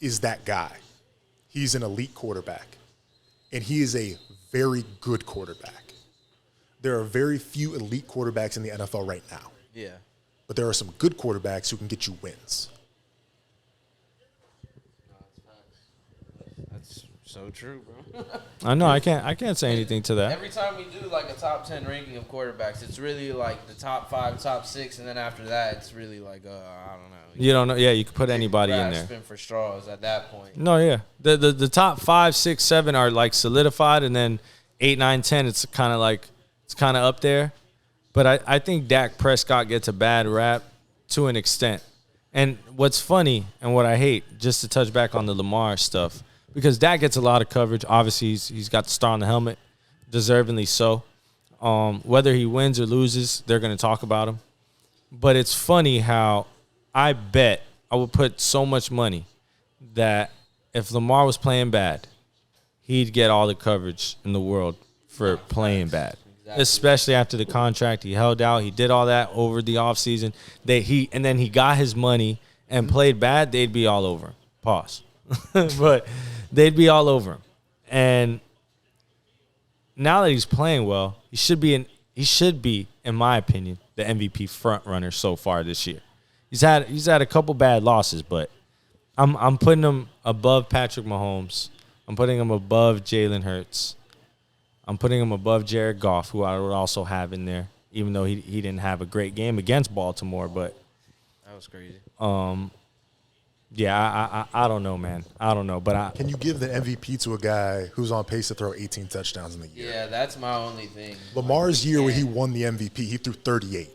is that guy. He's an elite quarterback. And he is a very good quarterback. There are very few elite quarterbacks in the NFL right now. Yeah. but there are some good quarterbacks who can get you wins. That's so true, bro. I know. I can't say anything to that. Every time we do like a top 10 ranking of quarterbacks, it's really like the top 5, top 6, and then after that, it's really like I don't know. You don't know. Yeah, you could put anybody in there. Grasping for straws at that point. No, yeah. The top 5, 6, 7 are like solidified, and then 8, 9, 10, it's kind of up there. But I think Dak Prescott gets a bad rap to an extent. And what's funny and what I hate, just to touch back on the Lamar stuff, because Dak gets a lot of coverage. Obviously, he's got the star on the helmet, deservingly so. Whether he wins or loses, they're going to talk about him. But it's funny how I bet I would put so much money that if Lamar was playing bad, he'd get all the coverage in the world for playing bad. Exactly. Especially after the contract. He held out. He did all that over the offseason. And then he got his money and played bad, they'd be all over him. Pause. But they'd be all over him. And now that he's playing well, he should be, in my opinion, the MVP front runner so far this year. He's had a couple bad losses, but I'm putting him above Patrick Mahomes. I'm putting him above Jalen Hurts. I'm putting him above Jared Goff, who I would also have in there, even though he didn't have a great game against Baltimore. But that was crazy. Yeah, I don't know, man. I don't know, but Can you give the MVP to a guy who's on pace to throw 18 touchdowns in the year? Yeah, that's my only thing. Lamar's year where he won the MVP, he threw 38.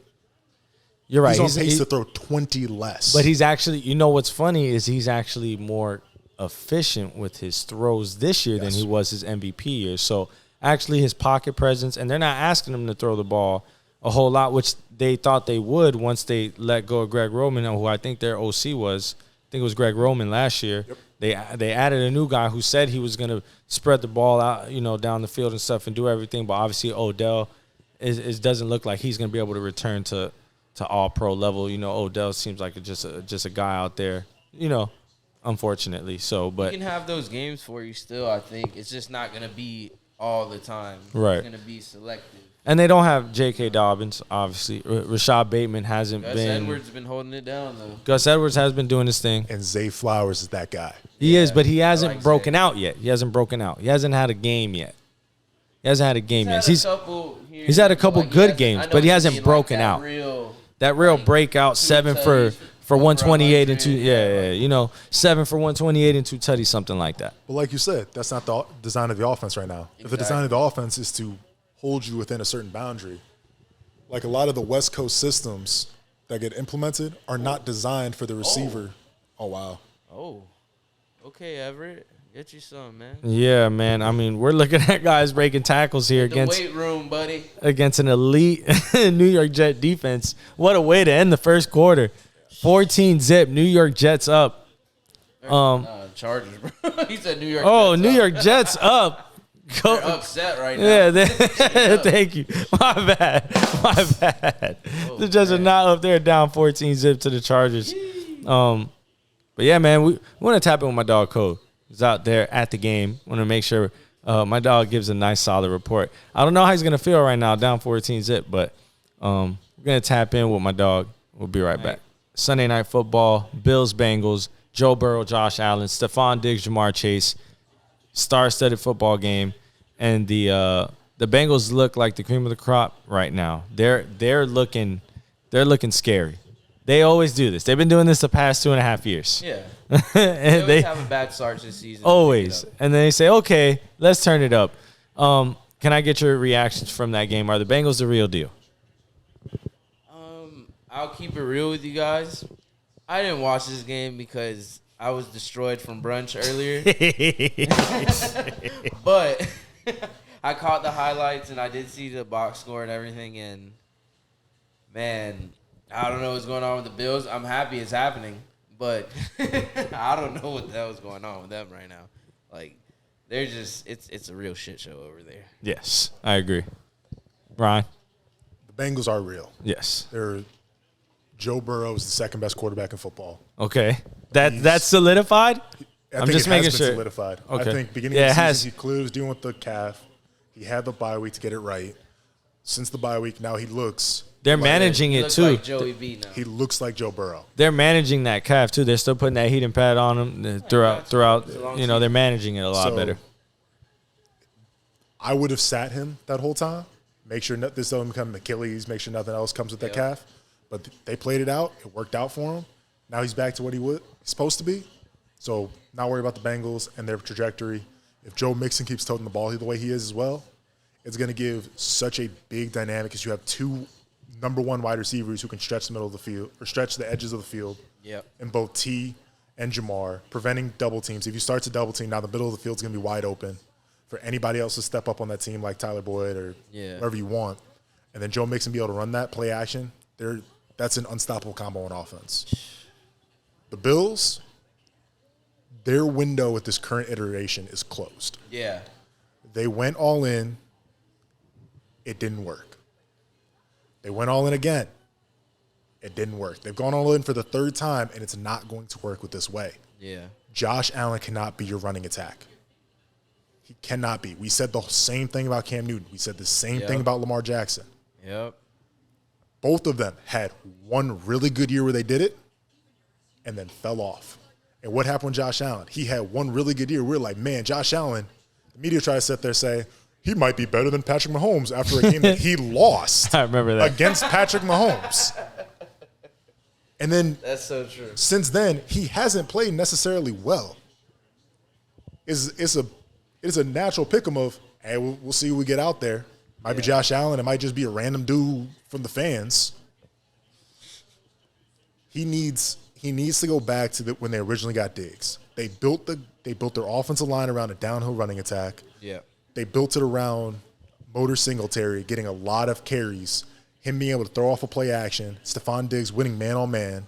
You're right. He's on pace to throw 20 less. But he's actually, you know what's funny is he's actually more efficient with his throws this year than he was his MVP year. So actually his pocket presence, and they're not asking him to throw the ball a whole lot, which they thought they would once they let go of Greg Roman, who I think their OC was. I think it was Greg Roman last year. Yep. They added a new guy who said he was going to spread the ball out, down the field and stuff and do everything. But obviously Odell doesn't look like he's going to be able to return to all pro level. Odell seems like just a guy out there, unfortunately. So, but you can have those games for you still. I think it's just not going to be all the time. Right. It's going to be selective. And they don't have J.K. Dobbins, obviously. Rashad Bateman hasn't been. Gus Edwards has been holding it down, though. Gus Edwards has been doing his thing. And Zay Flowers is that guy. He is, but he hasn't broken out yet. He hasn't broken out. He hasn't had a game yet. He's had a couple good games, but he hasn't broken out. That real breakout, 7 for 128 and 2. Yeah. 7 for 128 and 2 tutties, something like that. But like you said, that's not the design of the offense right now. Exactly. If the design of the offense is to hold you within a certain boundary, like a lot of the West Coast systems that get implemented are not designed for the receiver. Oh wow. Oh, okay, Everett. Get you some, man. Yeah, man. I mean, we're looking at guys breaking tackles here against the weight room, buddy. Against an elite New York Jet defense. What a way to end the first quarter. 14-zip, New York Jets up. Chargers, bro. He said New York. Oh, Jets New up. York Jets up. They're upset right now. Yeah, thank you. My bad. The Jets are not up there down 14-zip to the Chargers. But yeah, man, we want to tap in with my dog Code. He's out there at the game. Want to make sure my dog gives a nice, solid report. I don't know how he's going to feel right now, down 14-zip, but we're going to tap in with my dog. We'll be right back. Sunday Night Football, Bills, Bengals, Joe Burrow, Josh Allen, Stephon Diggs, Jamar Chase, star-studded football game, and the Bengals look like the cream of the crop right now. They're looking scary. They always do this. They've been doing this the past 2.5 years. Yeah. And they have a bad start this season. Always. And then they say, okay, let's turn it up. Can I get your reactions from that game? Are the Bengals the real deal? I'll keep it real with you guys. I didn't watch this game because I was destroyed from brunch earlier. But I caught the highlights and I did see the box score and everything. And, man, I don't know what's going on with the Bills. I'm happy it's happening. But I don't know what the hell is going on with them right now. Like, they're just it's a real shit show over there. Yes, I agree. Ryan? The Bengals are real. Yes. Joe Burrow is the second best quarterback in football. Okay. That's solidified? I'm just making sure. Solidified. Okay. I think beginning of the season, he clearly was dealing with the calf. He had the bye week to get it right. since the bye week, now he looks. They're managing He it looks too. like Joey B now. He looks like Joe Burrow. They're managing that calf too. They're still putting that heating pad on him throughout. You know, they're managing it a lot better. I would have sat him that whole time. Make sure this doesn't become Achilles. Make sure nothing else comes with that calf. But they played it out. It worked out for him. Now he's back to what he's supposed to be. So not worry about the Bengals and their trajectory. If Joe Mixon keeps toting the ball the way he is as well, it's going to give such a big dynamic because you have 2 number 1 wide receivers who can stretch the middle of the field or stretch the edges of the field. Yep. In both T and Jamar, preventing double teams. If you start to double team, now the middle of the field is going to be wide open for anybody else to step up on that team like Tyler Boyd or whoever you want. And then Joe Mixon be able to run that play action. That's an unstoppable combo on offense. The Bills, their window with this current iteration is closed. Yeah. They went all in. It didn't work. They went all in again. It didn't work. They've gone all in for the 3rd time, and it's not going to work with this way. Yeah. Josh Allen cannot be your running attack. He cannot be. We said the same thing about Cam Newton. We said the same thing about Lamar Jackson. Yep. Both of them had one really good year where they did it and then fell off. And what happened with Josh Allen? He had one really good year. We're like, man, Josh Allen, the media tried to sit there and say, he might be better than Patrick Mahomes after a game that he lost I remember that. against Patrick Mahomes. And then That's so true. since then, he hasn't played necessarily well. It's a natural pick 'em of, hey, we'll see who we get out there. Might be Josh Allen. It might just be a random dude from the fans. He needs to go back to when they originally got Diggs. They built their offensive line around a downhill running attack. Yeah. They built it around Motor Singletary getting a lot of carries, him being able to throw off a play action, Stephon Diggs winning man-on-man,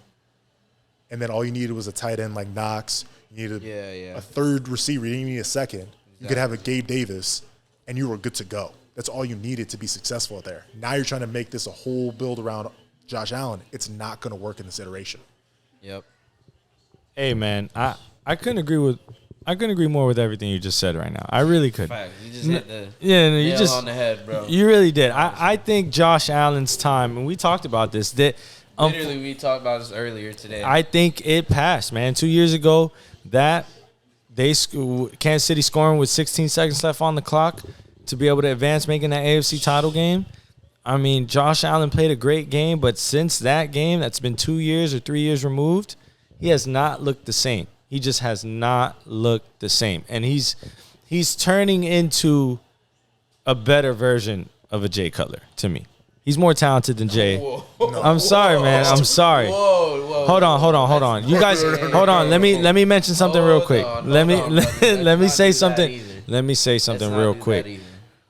and then all you needed was a tight end like Knox. You needed a third receiver. You didn't even need a second. You could have a Gabe Davis, and you were good to go. That's all you needed to be successful there. Now you're trying to make this a whole build around Josh Allen. It's not going to work in this iteration. Yep. Hey man, I couldn't agree more with everything you just said right now. I really could. Fact. You just hit the you nail just on the head, bro. You really did. I think Josh Allen's time, and we talked about this. That Literally, we talked about this earlier today. I think it passed, man. 2 years ago, Kansas City scoring with 16 seconds left on the clock to be able to advance, making that AFC title game. I mean, Josh Allen played a great game, but since that game, that's been 2 years or 3 years removed, he has not looked the same. He just has not looked the same. And he's turning into a better version of a Jay Cutler to me. He's more talented than Jay. Whoa. I'm sorry, man. I'm sorry. Whoa. Hold on. You guys, hold on. Let me mention something real quick. Let me say something. Let me say something real quick.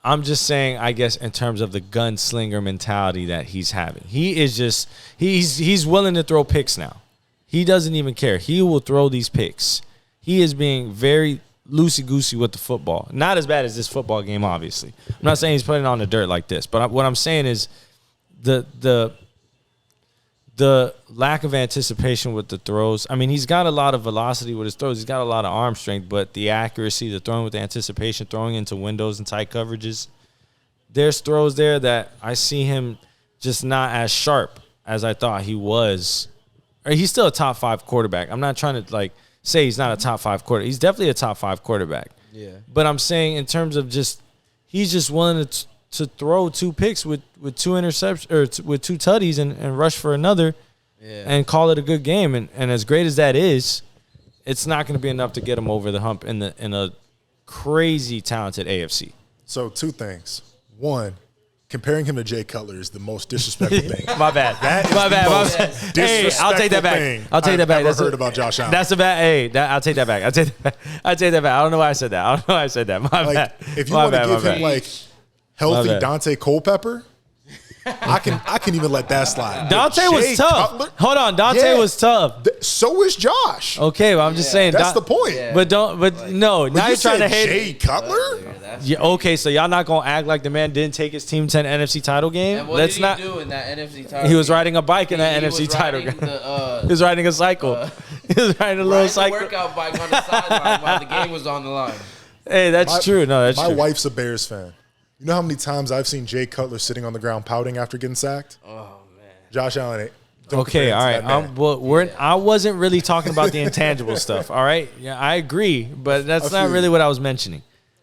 I'm just saying, I guess, in terms of the gunslinger mentality that he's having. He is just he's willing to throw picks now. He doesn't even care. He will throw these picks. He is being very loosey-goosey with the football. Not as bad as this football game, obviously. I'm not saying he's putting it on the dirt like this, but what I'm saying is the lack of anticipation with the throws. I mean, he's got a lot of velocity with his throws. He's got a lot of arm strength, but the accuracy, the throwing with the anticipation, throwing into windows and tight coverages, there's throws there that I see him just not as sharp as I thought he was. Or he's still a top 5 quarterback. I'm not trying to say he's not a top 5 quarterback. He's definitely a top 5 quarterback. Yeah. But I'm saying in terms of he's just willing to throw 2 picks with 2 interceptions or with 2 tutties and rush for another and call it a good game. And as great as that is, it's not going to be enough to get him over the hump in a crazy talented AFC. So 2 things. 1, comparing him to Jay Cutler is the most disrespectful thing. My bad. That is my the bad. most Hey, I'll take that back. I'll take that back. I've never heard about Josh Allen. That's a bad. Hey, I'll take that back. I'll take that back. I don't know why I said that. My bad. If you My want to bad, give my him bad. healthy bad. Dante Culpepper, I can even let that slide. Dante But was Jay tough. Cutler, Hold on, Dante was tough. So is Josh. Okay, but I'm just saying That's the point. Yeah. But no. Now you're trying to hate. Jay Cutler. Yeah, okay, so y'all not gonna act like the man didn't take his team to an NFC title game. And what Let's did not. he do in that NFC title? He was riding a bike in that He NFC was title riding game. the, He was riding a cycle. He was riding a little riding the cycle. workout bike on the sideline while the game was on the line. Hey, that's true. No, that's My true. wife's a Bears fan. You know how many times I've seen Jay Cutler sitting on the ground pouting after getting sacked? Oh man. Josh Allen. Don't Okay, compare all him right. to that man. Well, I wasn't really talking about the intangible stuff. All right, yeah, I agree, but that's I not feel really you. what I was mentioning.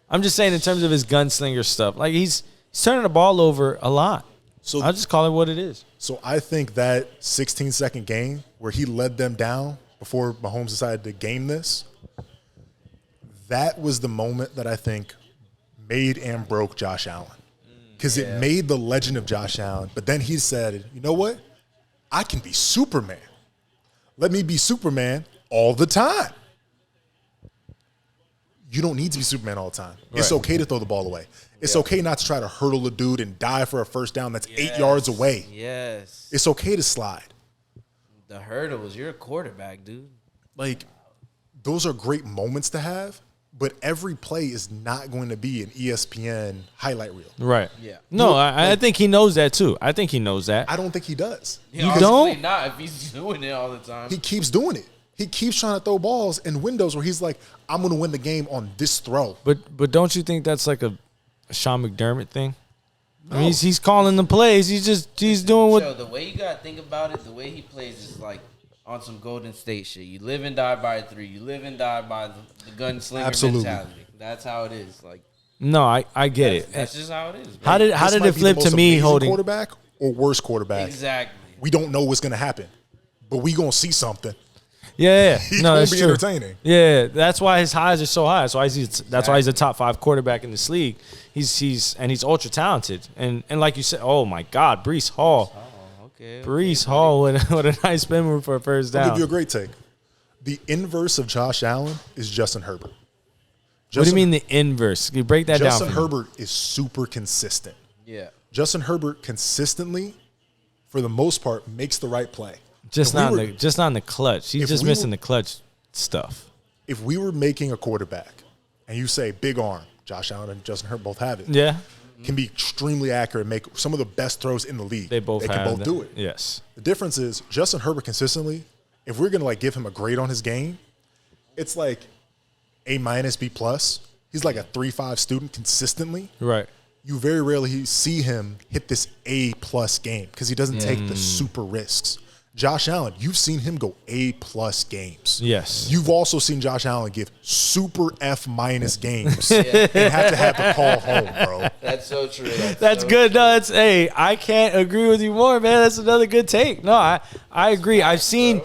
I'm just saying in terms of his gunslinger stuff. Like he's turning the ball over a lot. So I'll just call it what it is. So I think that 16-second game where he led them down before Mahomes decided to game this, that was the moment that I think made and broke Josh Allen. Because it made the legend of Josh Allen. But then he said, you know what? I can be Superman. Let me be Superman all the time. You don't need to be Superman all the time. It's okay to throw the ball away. It's okay not to try to hurdle a dude and dive for a first down that's 8 yards away. Yes. It's okay to slide. The hurdles. You're a quarterback, dude. Like, those are great moments to have, but every play is not going to be an ESPN highlight reel. Right. Yeah. No, I think he knows that too. I think he knows that. I don't think he does. Yeah, You obviously don't? Not if he's doing it all the time. He keeps doing it. He keeps trying to throw balls in windows where he's like, I'm going to win the game on this throw. But don't you think that's like a Sean McDermott thing? I mean, he's calling the plays. He's doing what. So the way you gotta think about it, the way he plays is like on some Golden State shit. You live and die by 3. You live and die by the gunslinger Absolutely. mentality. That's how it is. Like No, I get it. that's just how it is. Bro. How did This it might be flip the to most me amazing holding? quarterback or worst quarterback? Exactly. We don't know what's going to happen, but we going to see something. Yeah, He's no, going that's to be true. entertaining. Yeah, that's why his highs are so high. That's why he's a top 5 quarterback in this league. He's ultra talented, and like you said, oh my God, Breece Hall, Okay. Breece Hall with a nice spin move for a first I'll down. give you a great take. The inverse of Josh Allen is Justin Herbert. What do you mean the inverse? Can you break that Justin down for me? Herbert is super consistent. Yeah. Justin Herbert consistently, for the most part, makes the right play. Just If we not were- in the clutch. He's if just we missing were- the clutch stuff. If we were making a quarterback and you say big arm, Josh Allen and Justin Herbert both have it. Yeah, Can be extremely accurate, make some of the best throws in the league. they both can have both that. do it. Yes. The difference is Justin Herbert consistently, if we're gonna like give him a grade on his game, it's like A-, B+. He's like a 3.5 student consistently. Right. You very rarely see him hit this A+ game because he doesn't take the super risks. Josh Allen, you've seen him go A+ games. Yes. You've also seen Josh Allen give super F- games and have to have the call home, bro. That's so true. That's so good. true. No, that's I can't agree with you more, man. That's another good take. No, I agree. I've seen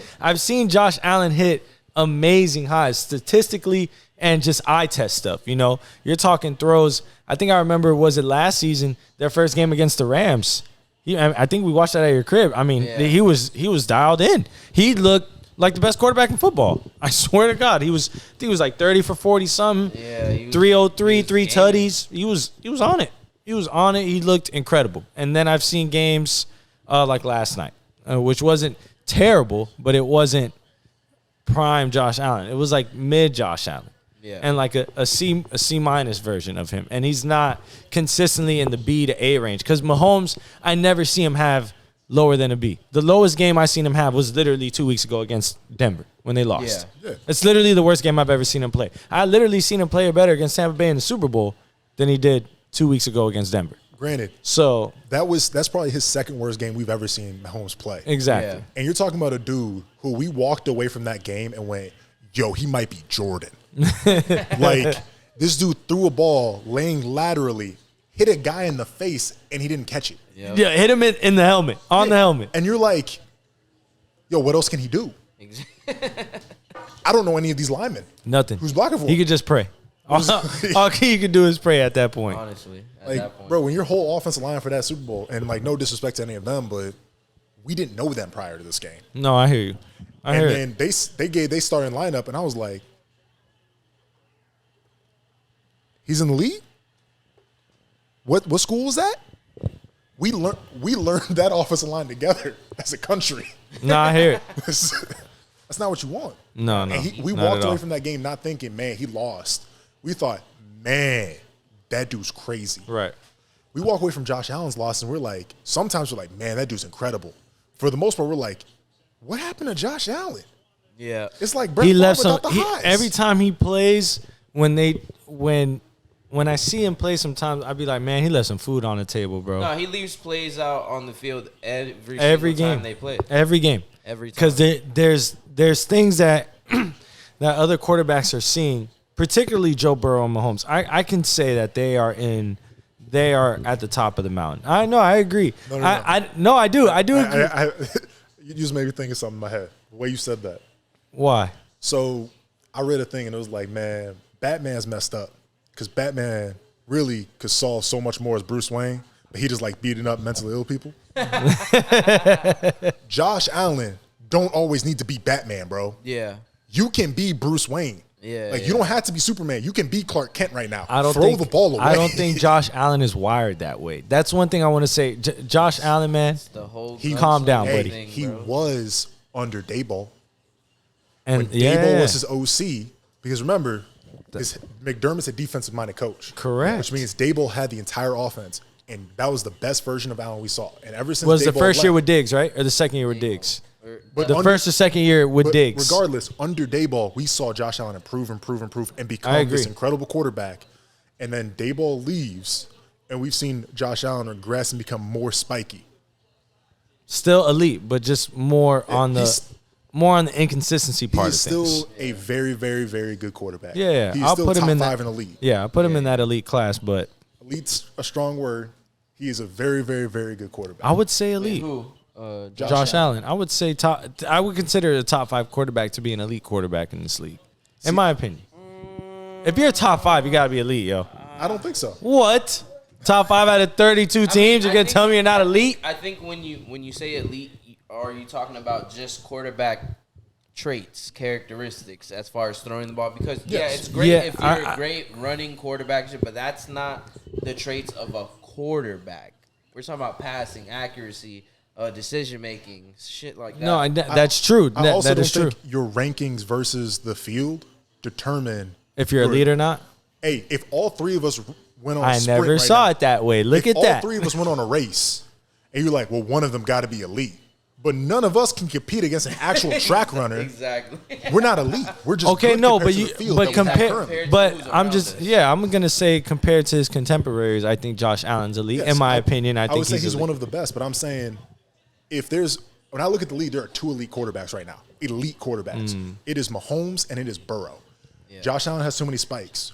Josh Allen hit amazing highs statistically and just eye test stuff. You know, you're talking throws. I think I remember, was it last season, their first game against the Rams? I think we watched that at your crib. I mean, Yeah. he was dialed in. He looked like the best quarterback in football. I swear to God, I think he was like 30 for 40 something. Yeah, he was- 303, he was 3 gaming. tutties. He was on it. He was on it. He looked incredible. And then I've seen games like last night, which wasn't terrible, but it wasn't prime Josh Allen. It was like mid Josh Allen. Yeah. And like a C minus version of him. And he's not consistently in the B to A range. Because Mahomes, I never see him have lower than a B. The lowest game I seen him have was literally 2 weeks ago against Denver when they lost. Yeah. It's literally the worst game I've ever seen him play. I literally seen him play better against Tampa Bay in the Super Bowl than he did 2 weeks ago against Denver. Granted, So, that's probably his second worst game we've ever seen Mahomes play. exactly. Yeah. And you're talking about a dude who we walked away from that game and went, yo, he might be Jordan. Like, this dude threw a ball laying laterally, hit a guy in the face, and he didn't catch it. Yep. Yeah, hit him in the helmet, on the helmet. And you're like, yo, what else can he do? I don't know any of these linemen. Nothing. Who's blocking for He him? could just pray. All you could do is pray at that point. Honestly, at Like, that point. bro, when your whole offensive line for that Super Bowl, and like no disrespect to any of them, but we didn't know them prior to this game. No, I hear you. I hear And it. then they gave they starting lineup, and I was like, he's in the league? What school was that? We learned that offensive line together as a country. No, I hear it. That's not what you want. No, no. And we not walked at away all. from that game not thinking, man, he lost. We thought, man, that dude's crazy. Right. We walk away from Josh Allen's loss, and we're like, sometimes we're like, man, that dude's incredible. For the most part, we're like, what happened to Josh Allen? Yeah. It's like Brett He Favre left some. without the highs. Every time he plays, when when I see him play, sometimes I'd be like, man, he left some food on the table, bro. No, he leaves plays out on the field every game time they play. Every game. Every time. Because there's things that that other quarterbacks are seeing, particularly Joe Burrow and Mahomes. I can say that they are at the top of the mountain. I know, I agree. No, I do agree. You just made me think of something in my head. The way you said that. Why? So I read a thing and it was like, man, Batman's messed up because Batman really could solve so much more as Bruce Wayne, but he just like beating up mentally ill people. Josh Allen don't always need to be Batman, bro. Yeah. You can be Bruce Wayne. Yeah. Like, you don't have to be Superman. You can be Clark Kent right now. Throw the ball away. I don't think Josh Allen is wired that way. That's one thing I want to say. Josh Allen, man, calm down, buddy. He was under Daboll. And when Daboll was his OC, because remember, McDermott's a defensive-minded coach. Correct. Which means Daboll had the entire offense, and that was the best version of Allen we saw. And ever since was Daboll the first left, year with Diggs, right? Or the second year with Diggs? But the first or second year with Diggs. Regardless, under Daboll, we saw Josh Allen improve, and become this incredible quarterback. And then Daboll leaves, and we've seen Josh Allen regress and become more spiky. Still elite, but just more on the inconsistency part of things. He's still a very, very, very good quarterback. Yeah, he's I'll still put him top in five in the league. Yeah, I put him in that elite class, but elite's a strong word. He is a very, very, very good quarterback. I would say elite. Who? Josh Allen. I would say top. I would consider a top 5 quarterback to be an elite quarterback in this league, in my opinion. If you're a top 5, you gotta be elite, yo. I don't think so. What? Top 5 out of 32 teams? You're gonna tell me you're not elite? I think when you say elite, are you talking about just quarterback traits, characteristics as far as throwing the ball? Because it's great if you're a great running quarterback, but that's not the traits of a quarterback. We're talking about passing, accuracy, decision making, shit like that. No, that's true. I also that is don't true. think your rankings versus the field determine if you're elite or not. Hey, if all three of us went on a I sprint never right saw now, it that way. Look at that. All three of us went on a race, and you're like, well, one of them got to be elite. But none of us can compete against an actual track runner. Exactly. We're not elite. We're just okay. good No, compared but to you, the field but that we have compare. currently. But I'm just, I'm gonna say compared to his contemporaries, I think Josh Allen's elite. Yes, in my opinion, I think would say he's elite. one of the best. But I'm saying, when I look at the league, there are 2 elite quarterbacks right now. Elite quarterbacks. It is Mahomes and it is Burrow. Yeah. Josh Allen has too many spikes.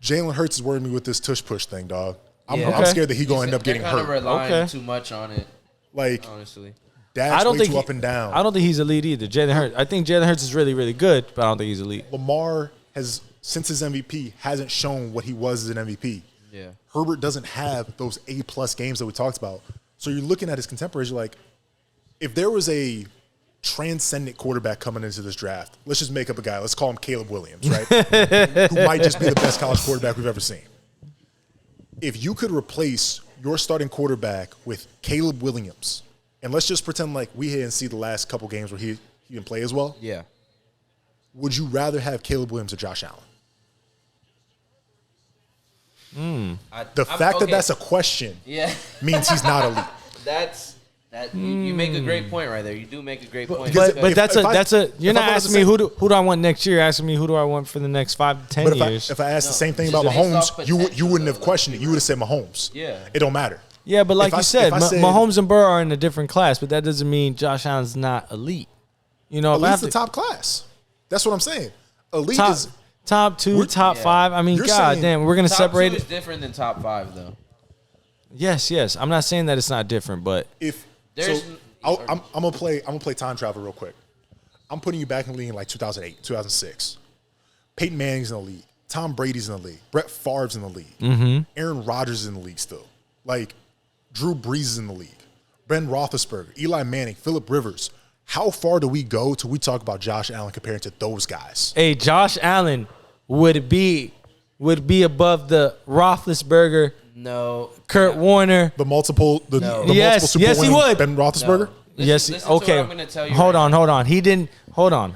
Jalen Hurts is worrying me with this tush push thing, dog. I'm scared that he's going to end up getting hurt. They're kind of relying too much on it. Like, honestly. Dak's way too up and down. I don't think he's elite either. Jalen Hurts. I think Jalen Hurts is really, really good, but I don't think he's elite. Lamar has, since his MVP, hasn't shown what he was as an MVP. Yeah. Herbert doesn't have those A-plus games that we talked about. So you're looking at his contemporaries, you're like, if there was a transcendent quarterback coming into this draft, let's just make up a guy. Let's call him Caleb Williams, right? Who might just be the best college quarterback we've ever seen. If you could replace your starting quarterback with Caleb Williams, and let's just pretend like we didn't see the last couple games where he didn't play as well. Yeah. Would you rather have Caleb Williams or Josh Allen? The fact that that's a question means he's not elite. You make a great point right there. You do make a great point. But that's a. You're not asking me who do I want next year. You're asking me who do I want for the next 5 to 10 years. If I asked the same thing about Mahomes, you wouldn't have questioned it. You would have said Mahomes. Yeah. It don't matter. Yeah, but like you said, Mahomes and Burrow are in a different class, but that doesn't mean Josh Allen's not elite. You know, elite's the top class. That's what I'm saying. Elite is top 2, top 5. I mean, damn, we're gonna separate. Top 2 is different than top 5, though. Yes. I'm not saying that it's not different, but I'm gonna play time travel real quick. I'm putting you back in the league in like 2008, 2006. Peyton Manning's in the league. Tom Brady's in the league. Brett Favre's in the league. Mm-hmm. Aaron Rodgers is in the league still. Like, Drew Brees is in the league. Ben Roethlisberger, Eli Manning, Phillip Rivers. How far do we go till we talk about Josh Allen compared to those guys? Hey, Josh Allen would be above the Roethlisberger, Kurt Warner, the multiple Super Bowl he would. Ben Roethlisberger. Listen okay. I'm gonna tell you hold on. He didn't. Hold on.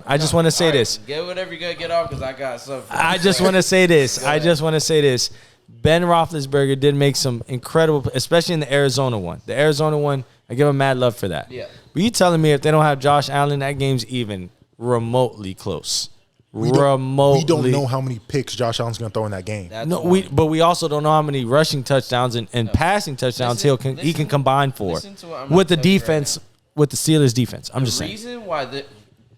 I just want to say this. Get whatever you gotta get off because I got something. I just want to say this. Ben Roethlisberger did make some incredible, especially in the Arizona one. The Arizona one, I give him mad love for that. Yeah. But you telling me if they don't have Josh Allen, that game's even remotely close. remotely. We don't know how many picks Josh Allen's going to throw in that game. That's No, one. but we also don't know how many rushing touchdowns and passing touchdowns he can combine for listen to what I'm gonna with the tell you right defense, with the Steelers defense. I'm just The saying. reason why there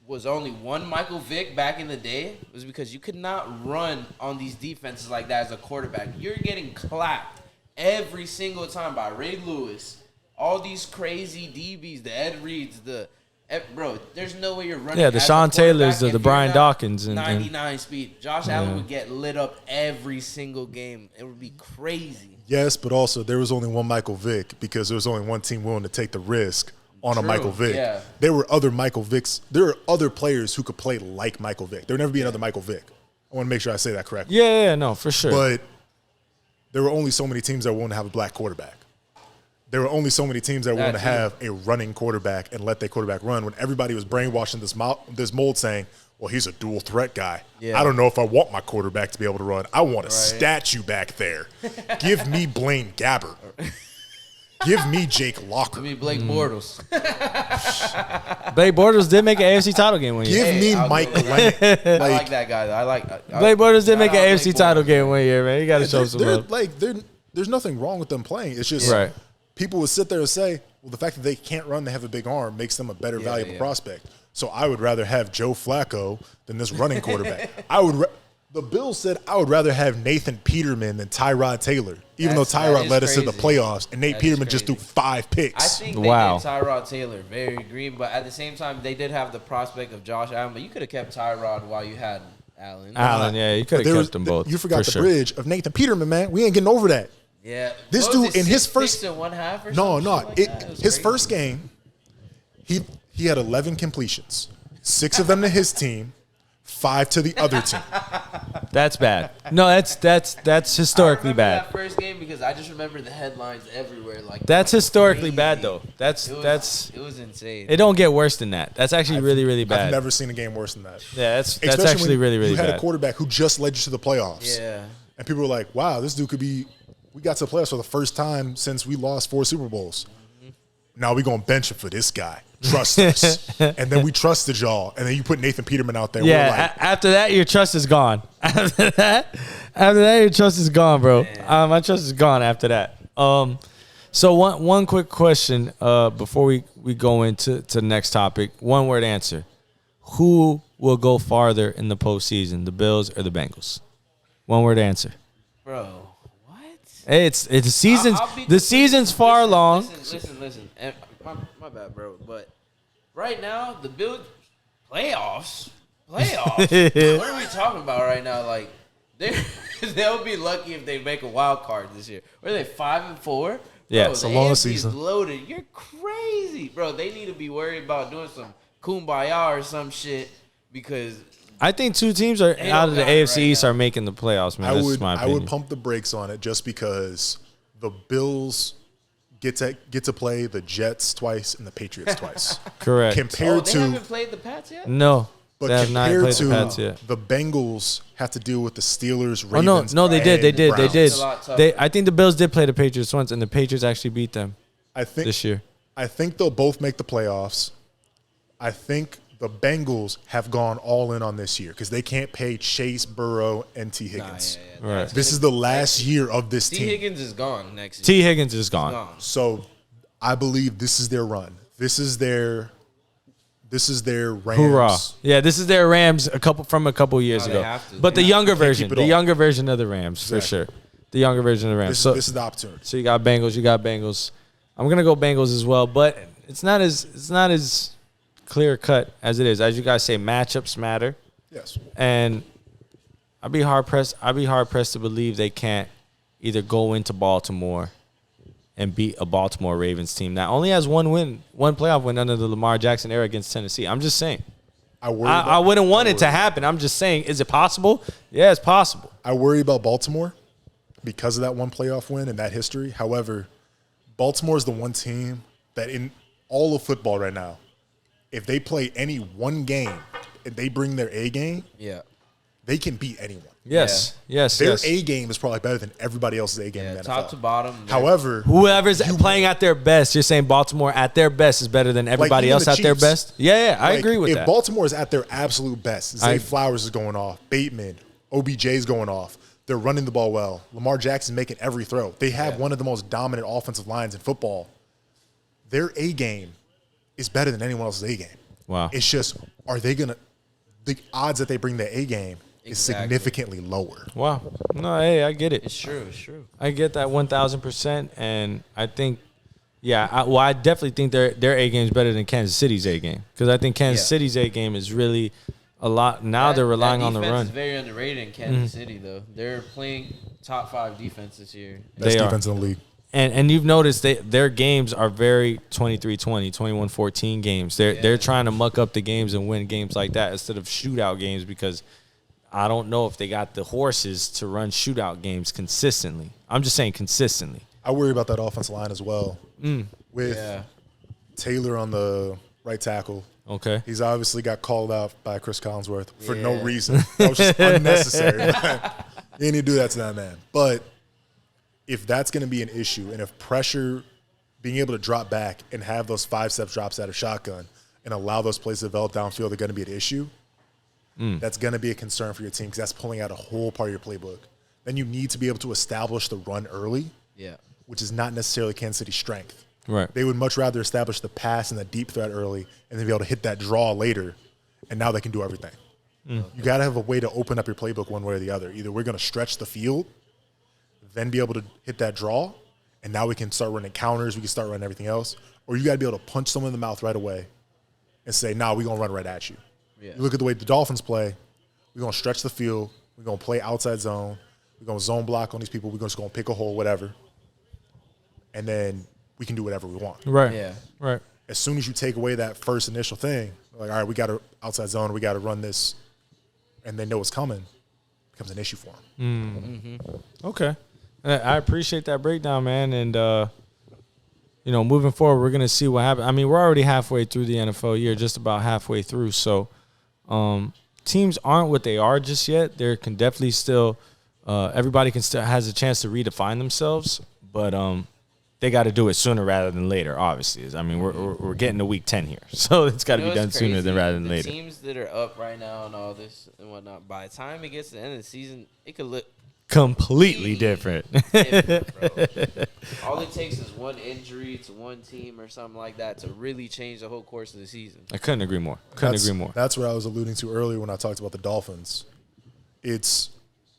was only one Michael Vick back in the day was because you could not run on these defenses like that as a quarterback. You're getting clapped every single time by Ray Lewis, all these crazy DBs, the Ed Reeds, bro, there's no way you're running. Yeah, the as a Sean Taylors, quarterback the if Brian you're not Dawkins, and 99 speed. Josh Allen would get lit up every single game. It would be crazy. Yes, but also there was only one Michael Vick because there was only one team willing to take the risk on a True, Michael Vick. yeah. There were other Michael Vicks. There are other players who could play like Michael Vick. There would never be another Michael Vick. I want to make sure I say that correctly. Yeah, no, for sure. But there were only so many teams that were willing to have a black quarterback. There were only so many teams that were willing to have a running quarterback and let their quarterback run when everybody was brainwashing this mold saying, well, he's a dual threat guy. Yeah. I don't know if I want my quarterback to be able to run. I want a statue back there. Give me Blaine Gabbert. Give me Jake Locker. I mean, Blake Bortles. Blake Bortles did make an AFC title game one year. Give me I'll Mike go with that. Lennon. I like that guy, though. Blake Bortles did make an Shout out AFC Blake title Bortles, game man. one year, man. You got to show some love. There's nothing wrong with them playing. It's just Right. people would sit there and say, well, the fact that they can't run, they have a big arm, makes them a better valuable prospect. So I would rather have Joe Flacco than this running quarterback. The Bills said I would rather have Nathan Peterman than Tyrod Taylor, even though That Tyrod is led us to the crazy. playoffs, and Nate That is Peterman just threw crazy. 5 I picks. think they Wow. did Tyrod Taylor very green, but at the same time, they did have the prospect of Josh Allen. But you could have kept Tyrod while you had Allen. Allen, yeah, you could But have kept them both. You forgot for the sure. bridge of Nathan Peterman, man. We ain't getting over that. Yeah, This what was dude it, in his 6 first- picks in one half or No, something no. like that? It was His crazy. first game, he had 11 completions, 6 of them to his team, 5 to the other team. That's bad. No, that's historically I remember bad. that first game because I just remember the headlines everywhere. Like That's historically crazy. bad though. That's It was insane. it don't get worse than that. That's actually really, really bad. I've never seen a game worse than that. Yeah, that's Especially actually when really, really you had bad. a quarterback who just led you to the playoffs. Yeah. And people were like, wow, this dude could be – we got to the playoffs for the first time since we lost 4 Super Bowls. Now we're going to bench him for this guy. Trust us. And then we trusted y'all. And then you put Nathan Peterman out there. Yeah, We're like, after that, your trust is gone. After that, your trust is gone, bro. My trust is gone after that. So one quick question before we go into the next topic. One word answer: who will go farther in the postseason, the Bills or the Bengals? One word answer. Bro, what? Hey, it's the season's I'll be the season's far along. Listen. And my bad, bro. But right now, the Bills playoffs. What are we talking about right now? Like they'll be lucky if they make a wild card this year. Were they 5-4? Yeah, Bro, it's the a long AFC season. is loaded. You're crazy, bro. They need to be worried about doing some kumbaya or some shit because I think 2 teams are They out don't of the got it AFC right East now. are making the playoffs, man. I That's would my I opinion. would pump the brakes on it just because the Bills get to play the Jets twice and the Patriots twice. Correct. Compared they to haven't played the Pats yet. No, But they have not compared played to the Pats yet. the Bengals have to deal with the Steelers, Oh no, Ravens. no, they did, they and did, they Browns. did. It's a lot tougher. I think the Bills did play the Patriots once, and the Patriots actually beat them I think this year. I think they'll both make the playoffs. I think the Bengals have gone all in on this year because they can't pay Chase, Burrow, and T. Higgins. Right. This is the last year of this T. team. Higgins is gone next year. T. Higgins is gone. Gone. So I believe this is their run. This is their Rams. Hoorah! Yeah, this is their Rams a couple years they ago, have to. but the They younger keep it version, the all. younger version of the Rams for Exactly. sure. The younger version of the Rams. This is the opportunity. So you got Bengals. I'm gonna go Bengals as well, but it's not as clear cut as it is. As you guys say, matchups matter, Yes. and I'd be hard pressed to believe they can't either go into Baltimore and beat a Baltimore Ravens team that only has one playoff win under the Lamar Jackson era against Tennessee. I'm just saying. I wouldn't want it to happen. I'm just saying, is it possible? Yeah, it's possible. I worry about Baltimore because of that one playoff win and that history. However, Baltimore is the one team that in all of football right now, if they play any one game and they bring their A game, Yeah. they can beat anyone. Yes. Yes. Their Yes. A game is probably better than everybody else's A game in the NFL. Top to bottom. However, Whoever's playing at their best, you're saying Baltimore at their best is better than everybody even else the at their Chiefs. best? Yeah, I agree with if that. If Baltimore is at their absolute best, Zay Flowers is going off, Bateman, OBJ's going off, they're running the ball well, Lamar Jackson's making every throw. They have one of the most dominant offensive lines in football. Their A game is better than anyone else's A game. Wow. It's just, the odds that they bring their A game is significantly lower. Wow. No, hey, I get it. It's true. It's true. I get that 1,000%, and I think, I definitely think their A game is better than Kansas City's A game, because I think Kansas City's A game is really a lot. Now they're relying on the run. Is very underrated in Kansas City, though. They're playing top 5 defense this year. Best defense in the league. And you've noticed their games are very 23-20, 21-14 games. They're trying to muck up the games and win games like that instead of shootout games, because I don't know if they got the horses to run shootout games consistently. I'm just saying consistently. I worry about that offensive line as well. With Taylor on the right tackle. Okay. He's obviously got called out by Chris Collinsworth for no reason. That was just unnecessary. You didn't need to do that to that man. But if that's going to be an issue, and if pressure, being able to drop back and have those 5-step drops out of shotgun and allow those plays to develop downfield are going to be an issue, that's going to be a concern for your team, because that's pulling out a whole part of your playbook. Then you need to be able to establish the run early, which is not necessarily Kansas City's strength. Right. They would much rather establish the pass and the deep threat early and then be able to hit that draw later, and now they can do everything. You got to have a way to open up your playbook one way or the other. Either we're going to stretch the field, then be able to hit that draw, and now we can start running counters, we can start running everything else, or you got to be able to punch someone in the mouth right away and say, nah, we're going to run right at you. You look at the way the Dolphins play, we're going to stretch the field, we're going to play outside zone, we're going to zone block on these people, we're just going to pick a hole, whatever, and then we can do whatever we want. Right. Yeah. Right. As soon as you take away that first initial thing, like, all right, we got to outside zone, we got to run this, and they know what's coming, it becomes an issue for them. Okay. I appreciate that breakdown, man. And, moving forward, we're going to see what happens. I mean, we're already halfway through the NFL year, just about halfway through. So teams aren't what they are just yet. There can definitely still everybody can still has a chance to redefine themselves, but they got to do it sooner rather than later, obviously. I mean, we're getting to week 10 here, so it's got to be done sooner rather than later. The teams that are up right now and all this and whatnot, by the time it gets to the end of the season, it could look completely different. Bro. All it takes is one injury to one team or something like that to really change the whole course of the season. I couldn't agree more. That's what I was alluding to earlier when I talked about the Dolphins. This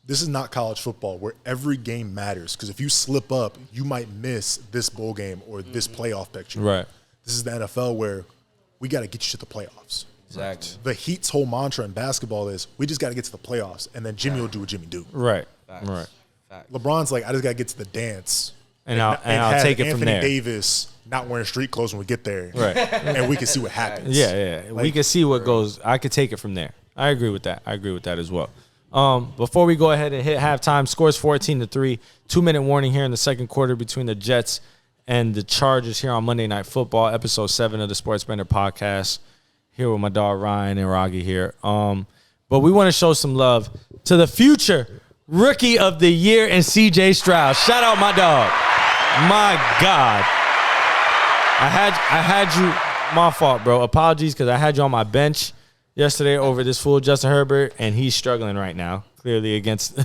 is not college football where every game matters, because if you slip up, you might miss this bowl game or this playoff picture. Right. This is the NFL where we got to get you to the playoffs. Exactly. The Heat's whole mantra in basketball is we just got to get to the playoffs, and then Jimmy will do what Jimmy do. Right. Facts. Right. Facts. LeBron's like, I just got to get to the dance. And I'll have take it from Anthony there. Davis not wearing street clothes when we get there. Right. And we can see what happens. Yeah. We can see what goes. I could take it from there. I agree with that. As well. Before we go ahead and hit halftime, scores 14-3. 2-minute warning here in the second quarter between the Jets and the Chargers here on Monday Night Football, episode 7 of the Sports Bender podcast. Here with my dog Ryan and Raggy here. But we want to show some love to the future Rookie of the Year and CJ Stroud. Shout out my dog. My God. I had you, my fault, bro. Apologies, because I had you on my bench yesterday over this fool Justin Herbert, and he's struggling right now. Clearly against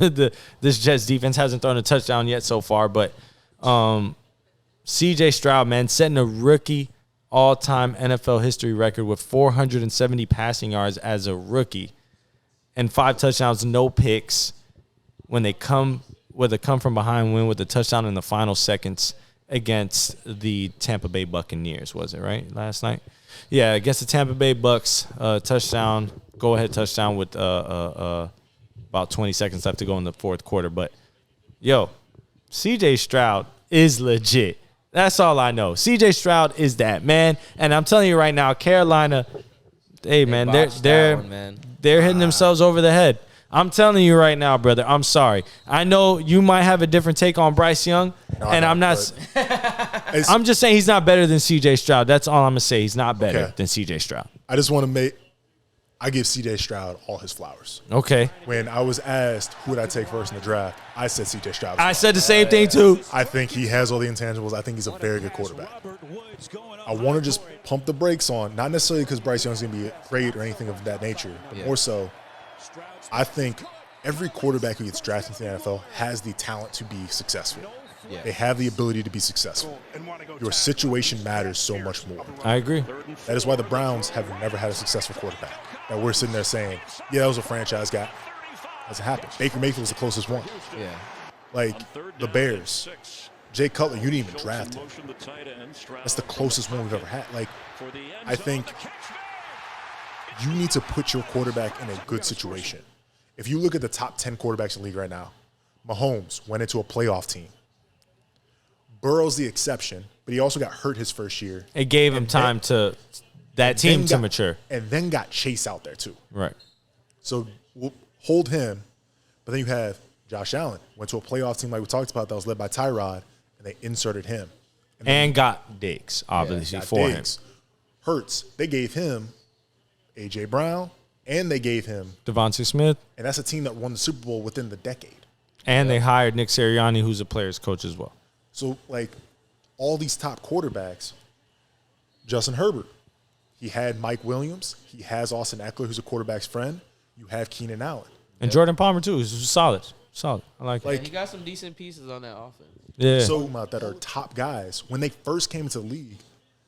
this Jets defense. Hasn't thrown a touchdown yet so far, but CJ Stroud, man, setting a rookie all-time NFL history record with 470 passing yards as a rookie and 5 touchdowns, no picks when they come with a come-from-behind win with a touchdown in the final seconds against the Tampa Bay Buccaneers, was it, right, last night? Yeah, against the Tampa Bay Bucks, touchdown, go-ahead touchdown with about 20 seconds left to go in the fourth quarter. But, yo, CJ Stroud is legit. That's all I know. CJ Stroud is that, man. And I'm telling you right now, Carolina, hey, man, they're hitting themselves over the head. I'm telling you right now, brother, I'm sorry. I know you might have a different take on Bryce Young, I'm not. I'm just saying he's not better than CJ Stroud. That's all I'm going to say. He's not better than CJ Stroud. I just want to make I give C.J. Stroud all his flowers. Okay. When I was asked who would I take first in the draft, I said C.J. Stroud. I said the same thing too. I think he has all the intangibles. I think he's a very good quarterback. I want to just pump the brakes on, not necessarily because Bryce Young's going to be great or anything of that nature, but more so, I think every quarterback who gets drafted into the NFL has the talent to be successful. Yeah. They have the ability to be successful. Your situation matters so much more. I agree. That is why the Browns have never had a successful quarterback. That we're sitting there saying, yeah, that was a franchise guy. Doesn't happen. Baker Mayfield was the closest one. Yeah. Like the Bears. Jay Cutler, you didn't even draft him. That's the closest one we've ever had. Like, I think you need to put your quarterback in a good situation. If you look at the top 10 quarterbacks in the league right now, Mahomes went into a playoff team. Burrow's the exception, but he also got hurt his first year. It gave him time to that team to mature. And then got Chase out there too. Right. So we'll hold him, but then you have Josh Allen, went to a playoff team like we talked about that was led by Tyrod, and they inserted him. And got Diggs, obviously, for him. Hurts, they gave him A.J. Brown, and they gave him Devontae Smith. And that's a team that won the Super Bowl within the decade. And they hired Nick Sirianni, who's a player's coach as well. So, like, all these top quarterbacks, Justin Herbert, he had Mike Williams. He has Austin Eckler, who's a quarterback's friend. You have Keenan Allen. And Jordan Palmer, too. He's solid. Solid. I like it. He got some decent pieces on that offense. Yeah. So about that are top guys. When they first came into the league,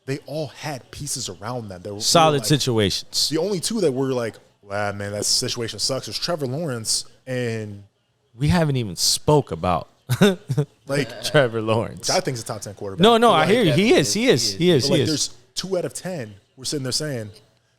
they all had pieces around them. They were solid like, situations. The only two that were like, wow, man, that situation sucks was Trevor Lawrence and we haven't even spoke about like Trevor Lawrence. Which I think is a top 10 quarterback. No, But I like, hear you. He is. But like, there's 2 out of 10. We're sitting there saying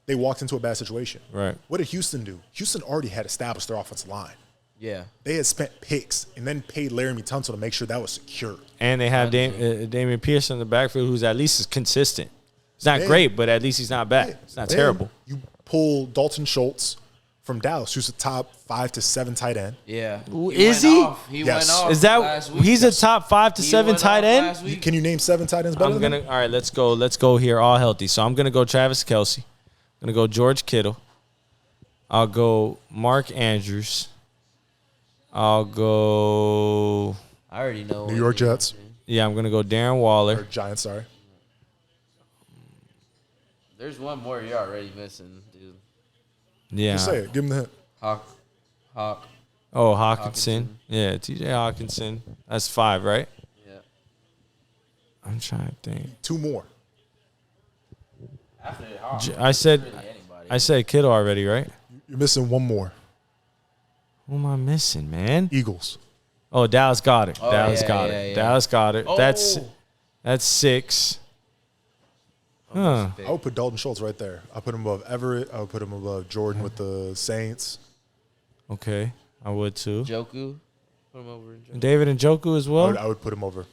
they walked into a bad situation. Right. What did Houston do? Houston already had established their offensive line. Yeah. They had spent picks and then paid Laramie Tunsil to make sure that was secure. And they have Damian Pierce in the backfield, who's at least is consistent. He's not great, but at least he's not bad. It's not terrible. You pull Dalton Schultz from Dallas, who's a top 5 to 7 tight end. Yeah. Is he? He Yes. went off Is that last week. he's a top 5 to 7 tight end? Can you name 7 tight ends better than him? All right, let's go. Let's go here, all healthy. So I'm gonna go Travis Kelce. I'm gonna go George Kittle. I'll go Mark Andrews. I'll go. I already know. New York Jets. Yeah, I'm gonna go Darren Waller. Or Giants, sorry. There's one more you're already missing, dude. Yeah. Just say it. Give him the hint. Hawk. Oh, Hawkinson. Yeah, T.J. Hawkinson. That's 5, right? Yeah. I'm trying to think. 2 more. After Hawk. I said Really anybody. I said Kittle already, right? You're missing 1 more. Who am I missing, man? Eagles. Oh, Dallas Goddard. Oh, Dallas yeah, Goddard. yeah, yeah. Dallas Goddard. Oh. That's 6. Huh. I would put Dalton Schultz right there. I put him above Everett. I would put him above Jordan with the Saints. Okay, I would too. Joku. Put him over. David Njoku as well. I would put him over.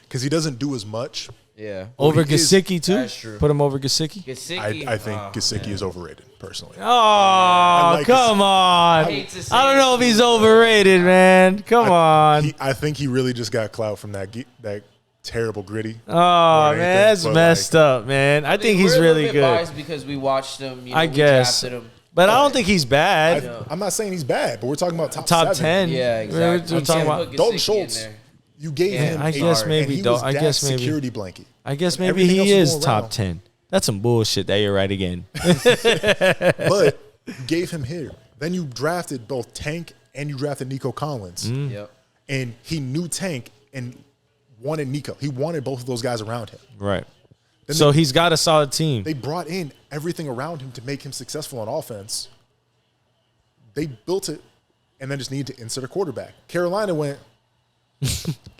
Because he doesn't do as much. Yeah. Over he is- Gesicki too. That's true. Put him over Gesicki. Gesicki. I think Gesicki is overrated, personally. Oh, like come on! hate to say I don't it, know if he's overrated, man. Come on. I think he really just got clout from that terrible gritty. Oh more man, than anything, that's but, messed up, man. I think he's we're a little really bit good, biased because we watched him. I we guess. drafted him. but I don't think he's bad. I'm not saying he's bad, but we're talking about top Top 7. 10. Yeah, exactly. We're You talking can't about. put Dalton Gesicki Schultz. in there. You gave him. I guess and maybe he Dal- was I Dak's guess maybe- security blanket. I guess maybe Everything else he was is more top around. 10. That's some bullshit that you're right again. But you gave him here. Then you drafted both Tank and you drafted Nico Collins. Yep. And he knew Tank and wanted Nico. He wanted both of those guys around him. Right. Then So he's got a solid team. They brought in everything around him to make him successful on offense. They built it and then just needed to insert a quarterback. Carolina went,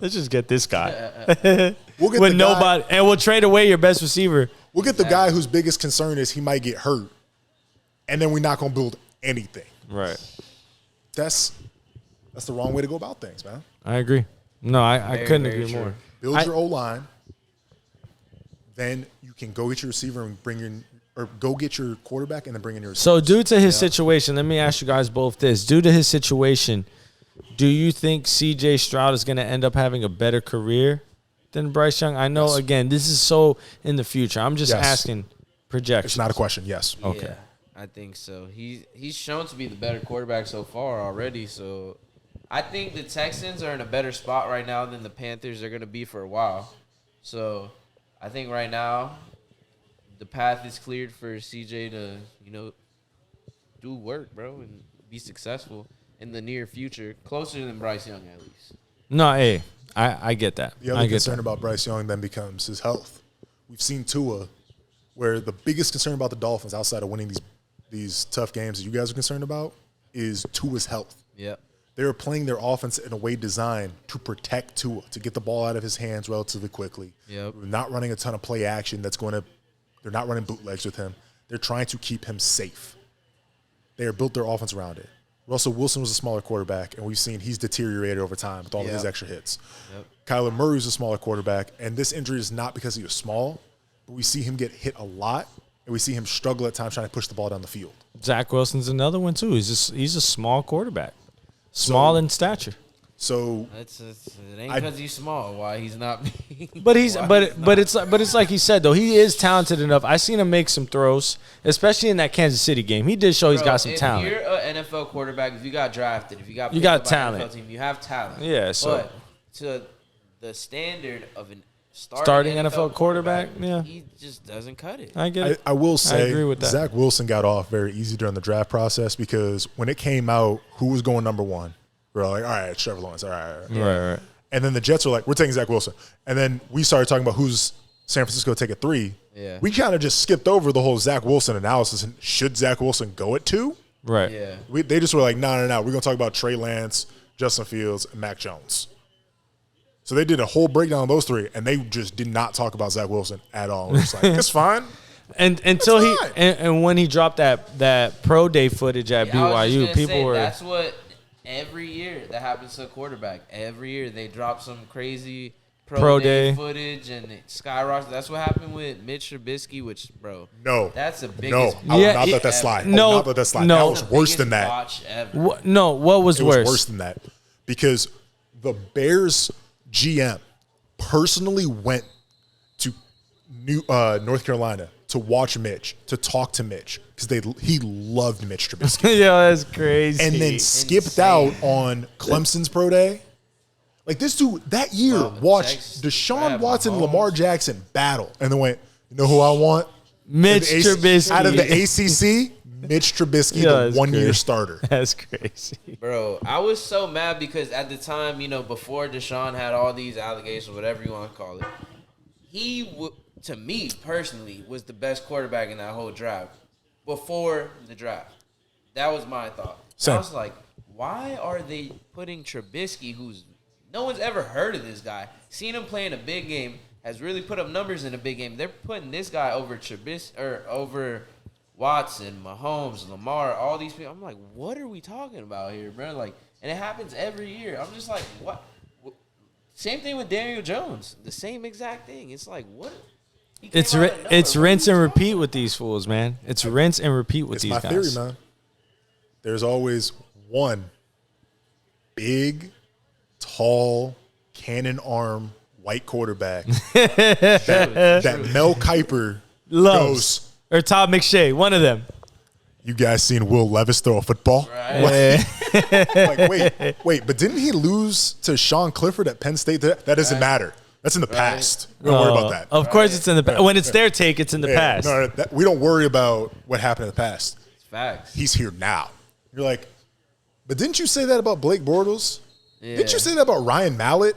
Let's just get this guy. we'll get With the nobody, guy, and we'll trade away your best receiver. we'll get the guy whose biggest concern is he might get hurt. And then we're not going to build anything. Right. That's the wrong way to go about things, man. I agree. No, I couldn't very agree true. more. Build your O-line. Then you can go get your receiver and bring in, or go get your quarterback and then bring in your receiver. So due to his situation, let me ask you guys both this. Due to his situation, do you think C.J. Stroud is going to end up having a better career than Bryce Young? I know, Yes. again, this is so in the future. I'm just Yes. asking projections. It's not a question. Yes. Okay. Yeah. I think so. He's shown to be the better quarterback so far already. So I think the Texans are in a better spot right now than the Panthers are going to be for a while. So I think right now the path is cleared for CJ to, do work, bro, and be successful in the near future, closer than Bryce Young at least. No, hey, I get that. The other concern about Bryce Young then becomes his health. We've seen Tua, where the biggest concern about the Dolphins outside of winning these tough games that you guys are concerned about is Tua's health. Yep. They were playing their offense in a way designed to protect Tua, to get the ball out of his hands relatively quickly. Yep. We're not running a ton of play action they're not running bootlegs with him. They're trying to keep him safe. They have built their offense around it. Russell Wilson was a smaller quarterback, and we've seen he's deteriorated over time with all of his extra hits. Yep. Kyler Murray was a smaller quarterback, and this injury is not because he was small, but we see him get hit a lot, and we see him struggle at times trying to push the ball down the field. Zach Wilson's another one too. He's a small quarterback, small in stature. So It ain't because he's small. Why he's not big. But it's like he said though, he is talented enough. I seen him make some throws, especially in that Kansas City game. He did show he's got some talent. If you're an NFL quarterback, if you got drafted, if you got talent. NFL team, you have talent. Yeah, so but to the standard of an starting NFL quarterback, yeah, he just doesn't cut it. I get it. I will say, I agree with that. Zach Wilson got off very easy during the draft process because when it came out who was going number one, we were like, all right, it's Trevor Lawrence. All right. Right. And then the Jets were like, we're taking Zach Wilson. And then we started talking about who's San Francisco take at 3. Yeah. We kind of just skipped over the whole Zach Wilson analysis. And should Zach Wilson go at 2? Right. Yeah. They just were like, no. We're going to talk about Trey Lance, Justin Fields, and Mac Jones. So they did a whole breakdown of those 3, and they just did not talk about Zach Wilson at all. We're just like, it's fine. And until when he dropped that pro day footage at BYU, people were. That's what every year that happens to a quarterback. Every year they drop some crazy pro day footage and it skyrockets. That's what happened with Mitch Trubisky, which, bro, that's the biggest. I will not let that slide. No, not let that slide. No, that was worse than that. What was it worse? Was worse than that because the Bears GM personally went to North Carolina to watch Mitch, to talk to Mitch, because he loved Mitch Trubisky. Yeah, that's crazy. And then skipped out on Clemson's pro day. Like this dude that year watched Deshaun Watson and Lamar Jackson battle, and then went, you know who I want? Mitch Trubisky. Out of the ACC, Mitch Trubisky, the one-year starter. That's crazy. Bro, I was so mad because at the time, before Deshaun had all these allegations, whatever you want to call it, he to me personally, was the best quarterback in that whole draft before the draft. That was my thought. I was like, why are they putting Trubisky, who's no one's ever heard of this guy, seen him play in a big game, has really put up numbers in a big game. They're putting this guy over Trubisky or over Watson, Mahomes, Lamar, all these people. I'm like, what are we talking about here, bro? Like, and it happens every year. I'm just like, what? Same thing with Daniel Jones. The same exact thing. It's like, what? It's rinse and repeat with these fools, man. It's rinse and repeat with these guys. It's my theory, man. There's always one big, tall, cannon arm, white quarterback that Mel Kiper loves. Or Todd McShay, one of them. You guys seen Will Levis throw a football? Right. Wait, but didn't he lose to Sean Clifford at Penn State? That doesn't matter. That's in the past. We don't worry about that. Of course it's in the past. When it's their take, it's in the past. No, we don't worry about what happened in the past. It's facts. He's here now. You're like, but didn't you say that about Blake Bortles? Yeah. Didn't you say that about Ryan Mallett?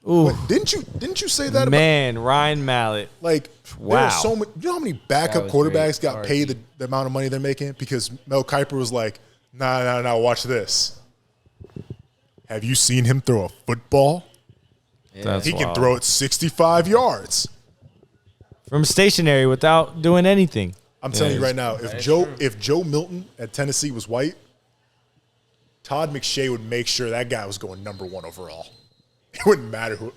Ooh. Didn't you say that about Ryan Mallett? Like, wow. There are so many, you know how many backup quarterbacks got paid the amount of money they're making because Mel Kiper was like, nah, watch this. Have you seen him throw a football? Yeah. He can throw it 65 yards. From stationary without doing anything. I'm telling you right now, if Joe Milton at Tennessee was white, Todd McShay would make sure that guy was going number 1 overall. It wouldn't matter who.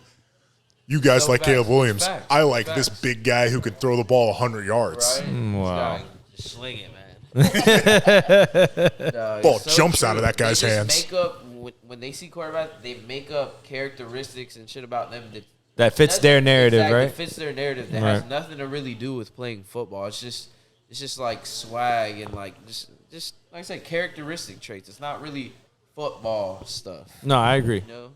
You guys like Caleb Williams. I like this big guy who can throw the ball 100 yards. Right? Wow. Just sling it, man. Ball jumps out of that guy's hands. When they see quarterbacks, they make up characteristics and shit about them that fits their narrative, right? It fits their narrative. That has nothing to really do with playing football. It's just it's just like swag and like just like I said, characteristic traits. It's not really football stuff. No, I agree. You know?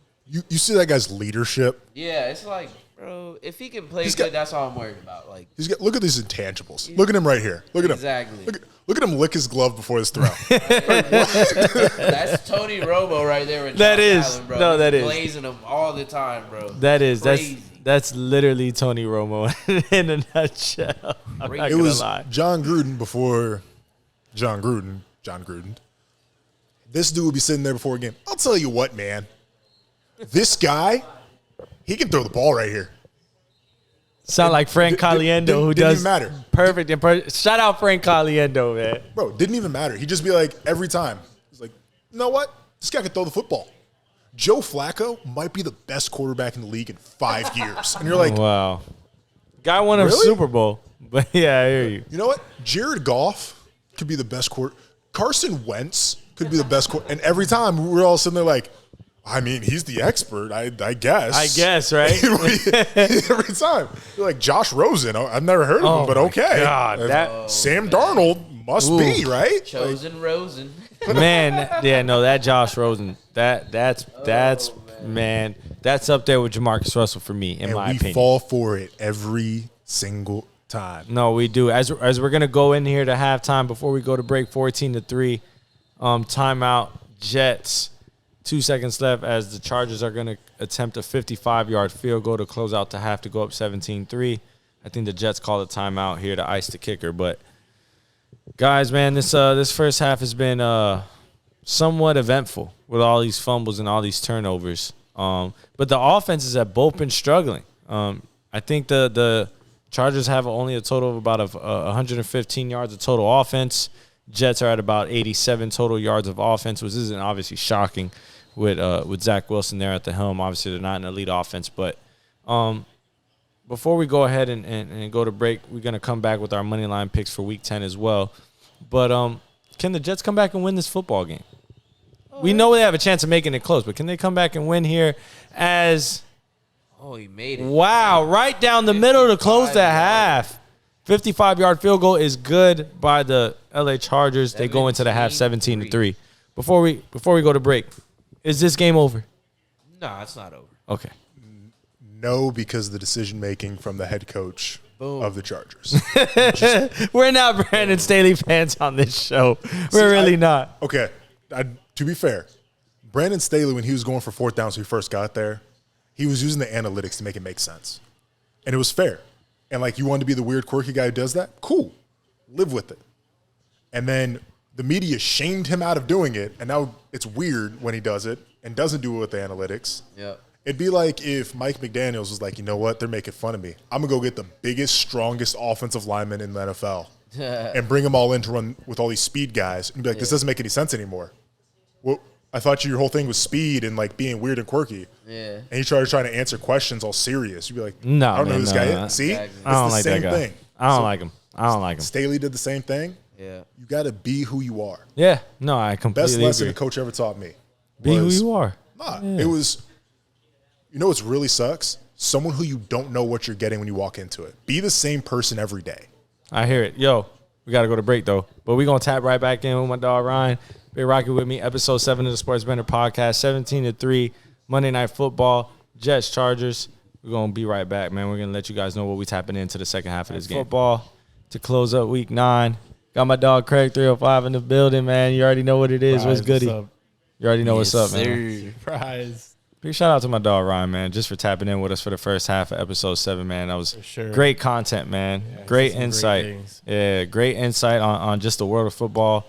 You see that guy's leadership. Yeah, it's like, bro, if he can play He's good, got- that's all I'm worried about. Like, Look at these intangibles. Look at him right here. Look at him. Exactly. Look at him lick his glove before his throw. that's Tony Romo right there. With That Josh is. Allen, bro. No, He's that is. blazing them all the time, bro. That's Crazy. that's literally Tony Romo in a nutshell. I'm not It gonna was lie. John Gruden before John Gruden. This dude would be sitting there before a game. I'll tell you what, man. This guy, he can throw the ball right here. Sound like Frank Caliendo, who didn't does even matter. perfect. Shout out Frank Caliendo, man. Bro, didn't even matter. He'd just be like, every time. He's like, you know what? This guy can throw the football. Joe Flacco might be the best quarterback in the league in 5 years. And you're like, Wow. Guy won a Really? Super Bowl. But yeah, I hear you. you know what? Jared Goff could be the best Carson Wentz could be the best And every time we're all sitting there like, I mean, he's the expert, I guess. I guess, right? Every time. You're like, Josh Rosen. I've never heard of him, but my okay. God, that- Sam Darnold must be, right? Chosen Rosen. Man, yeah, no, that Josh Rosen, that's man, that's up there with Jamarcus Russell for me, in And my we opinion. fall for it every single time. No, we do. As we're gonna go in here to halftime before we go to break, 14-3, timeout. Jets. 2 seconds left as the Chargers are gonna attempt a 55-yard field goal to close out to half to go up 17-3. I think the Jets call a timeout here to ice the kicker. But guys, man, this first half has been somewhat eventful with all these fumbles and all these turnovers. But the offenses have both been struggling. I think the Chargers have only a total of about 115 yards of total offense. Jets are at about 87 total yards of offense, which isn't obviously shocking with Zach Wilson there at the helm. Obviously, they're not an elite offense. But before we go ahead and go to break, we're going to come back with our money line picks for Week 10 as well. But can the Jets come back and win this football game? We know they have a chance of making it close, but can they come back and win here as Oh, he made it. wow, right down the middle to close the half. 55-yard field goal is good by the LA Chargers. They go into the half 17-3. Before we go to break, is this game over? No, it's not over. Okay. No, because of the decision making from the head coach of the Chargers. We're not Brandon Staley fans on this show. We're really not. Okay, to be fair, Brandon Staley, when he was going for fourth downs when he first got there, he was using the analytics to make it make sense. And it was fair. And like, you wanted to be the weird, quirky guy who does that? Cool. Live with it. And then the media shamed him out of doing it, and now it's weird when he does it and doesn't do it with the analytics. Yep. It'd be like if Mike McDaniels was like, you know what, they're making fun of me. I'm going to go get the biggest, strongest offensive lineman in the NFL and bring them all in to run with all these speed guys and be like, this doesn't make any sense anymore. Well, I thought your whole thing was speed and like being weird and quirky. Yeah. And he started trying to answer questions all serious. You'd be like, No, I don't know man, who this no, guy no. is. See? Exactly. It's I don't the like same that guy. thing. I don't like him. I don't like him. Staley did the same thing. Yeah. You got to be who you are. Yeah. No, I completely Best lesson agree. a coach ever taught me. Be who was- you are. Nah, it was, you know what's really sucks? Someone who you don't know what you're getting when you walk into it. Be the same person every day. I hear it. Yo, we got to go to break, though. But we're going to tap right back in with my dog, Ryan. Be rocking with me. Episode 7 of the Sports Bender Podcast, 17-3, Monday Night Football, Jets, Chargers. We're going to be right back, man. We're going to let you guys know what we tapping into the second half of this game. Football to close up Week 9. Got my dog, Craig 305 in the building, man. You already know what it is. What's goody? What's up? You already know Yes, what's up, man. sir. Surprise. Big shout out to my dog Ryan, man, just for tapping in with us for the first half of episode 7, man. That was sure. great content, man. Yeah, Great some great insight. things. Yeah, great insight on just the world of football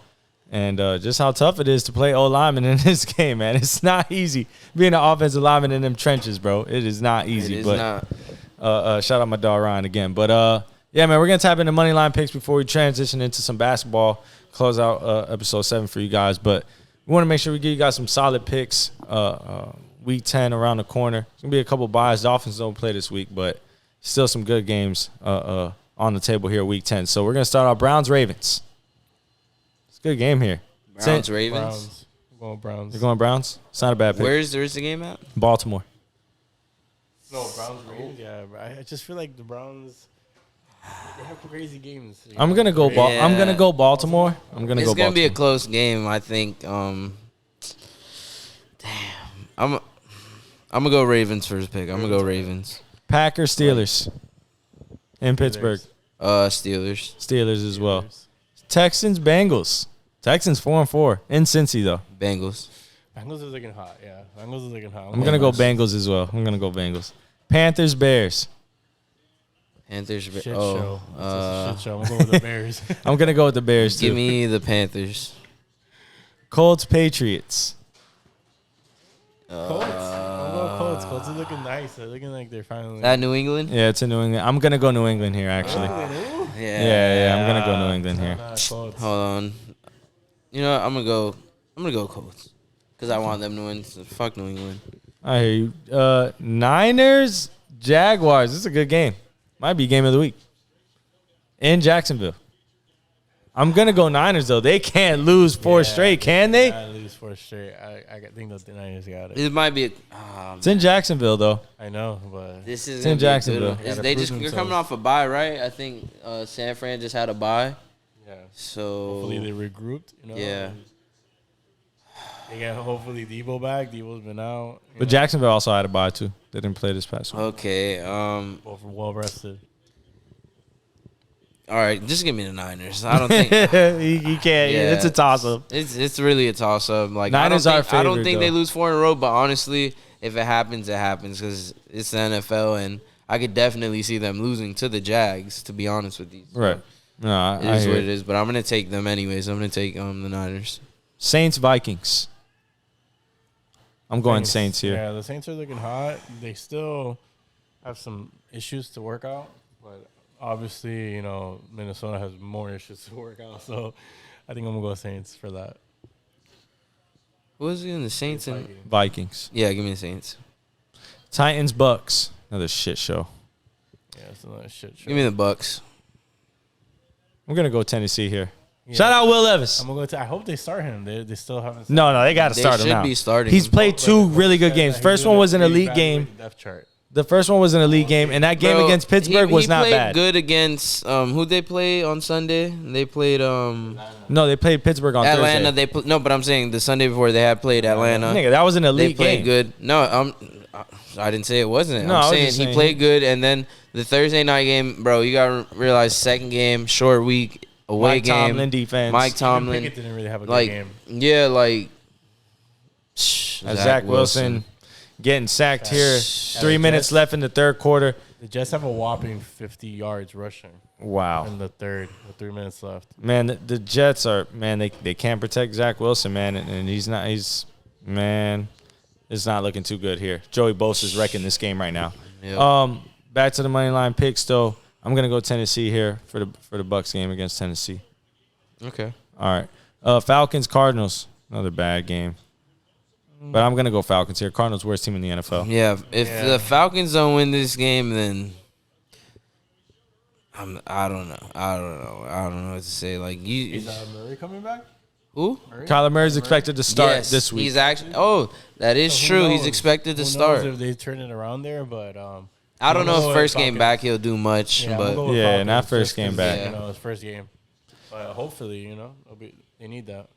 and just how tough it is to play O-lineman in this game, man. It's not easy being an offensive lineman in them trenches, bro. It is not easy. It is but not. shout out my dog Ryan again. But yeah, man, we're gonna tap into money line picks before we transition into some basketball. Close out episode 7 for you guys, but we want to make sure we give you guys some solid picks. Week 10 around the corner. It's gonna be a couple buys. Dolphins don't play this week, but still some good games on the table here Week 10. So we're gonna start off Browns Ravens. It's a good game here. Browns, Ravens. Browns. I'm going Browns. You're going Browns? It's not a bad pick. Where's the game at? Baltimore. No, Browns Ravens. Yeah, I just feel like the Browns. They have crazy games. I'm gonna go. Yeah. I'm gonna go Baltimore. I'm gonna It's go. gonna be a Baltimore. close game, I think. Damn, I'm gonna go Ravens first pick. I'm gonna go Ravens. Packers, Steelers, in Pittsburgh. Steelers. Steelers as well. Texans, Bengals. Texans 4-4 in Cincy though. Bengals. Bengals is looking hot. Yeah, Bengals is looking hot. I'm gonna go Bengals as well. I'm gonna go Bengals. Panthers, Bears. Panthers. Shit show. It's a shit show. I'm going with the Bears. I'm gonna go with the Bears too. Give me the Panthers. Colts, Patriots. Colts. I'm going Colts. Colts are looking nice. They're looking like they're finally. That New England? Yeah, it's in New England. I'm gonna go New England here actually. Yeah, I'm gonna go New England here. Colts. Hold on. You know what? I'm gonna go Colts. Because I want them to win. So fuck New England. I hear you. Niners, Jaguars. This is a good game. Might be game of the week. In Jacksonville. I'm going to go Niners, though. They can't lose four straight, can they? I lose 4 straight. I think the Niners got it. This might be It's in Jacksonville, though. I know, but this is It's in gonna be a good Jacksonville. one. Gotta They prove just you're themselves. coming off a bye, right? I think San Fran just had a bye. yeah. So Hopefully they regrouped. You know. yeah. They got hopefully Debo back. Debo's been out. But Jacksonville also had a bye, too. They didn't play this past week. Okay. Both are well rested. All right. Just give me the Niners. I don't think you can't. Yeah. It's a toss-up. it's really a toss up. Like Niners I are don't favored, think they though. lose 4 in a row. But honestly, if it happens, it happens because it's the NFL, and I could definitely see them losing to the Jags. To be honest with you, So Right. No, It I is hear what it. it is. But I'm gonna take them anyways. I'm gonna take the Niners. Saints, Vikings. I'm going Saints here. Yeah, the Saints are looking hot. They still have some issues to work out, but obviously, you know, Minnesota has more issues to work out. So I think I'm gonna go Saints for that. Who is it in the Saints and Vikings. yeah? Give me the Saints. Titans, Bucks. Another shit show. Yeah, it's another shit show. Give me the Bucks. I'm going to go Tennessee here. Yeah. Shout out Will Levis. I'm gonna go. I hope they start him. They still haven't. No, they got to They start him should now. be starting He's him. played two really good games. First one was an elite game. Depth chart. The first one was an elite game, and that game Bro, against Pittsburgh was not He bad. played good against who they play on Sunday? They played No, they played Pittsburgh on Atlanta. Thursday. No, but I'm saying the Sunday before they had played Atlanta. Nigga, that was an They elite played game. good. No, I didn't say it wasn't. No, I was I'm saying just he saying played good, and then the Thursday night game, bro. You gotta realize second game, short week, away Mike game. Tomlin defense. Mike Even Tomlin, Pickett didn't really have a good like game. yeah, like Zach Wilson getting sacked here. Yeah, 3 minutes Jets- left in the third quarter. The Jets have a whopping 50 yards rushing Wow. in the third with 3 minutes left. Man, the Jets are, man, they can't protect Zach Wilson, man, and it's not looking too good here. Joey Bosa's wrecking this game right now. Yep. Back to the money line picks though. I'm gonna go Tennessee here for the Bucks game against Tennessee. Okay. All right. Falcons, Cardinals. Another bad game. But I'm going to go Falcons here. Cardinals, worst team in the NFL. Yeah, if the Falcons don't win this game, then I don't know. I don't know what to say. Like you, Is Murray coming back? who? Murray? Kyler Murray's expected to start Yes, this week. He's actually. Oh, that is So who true. He's knows? expected to Who knows start. if they turn it around there, but I don't know Who if knows first game Falcons? back he'll do much, yeah, I'm but gonna go with Yeah, Falcons not just first game 'cause, back. You know, it's first game, but hopefully, you know, they need that.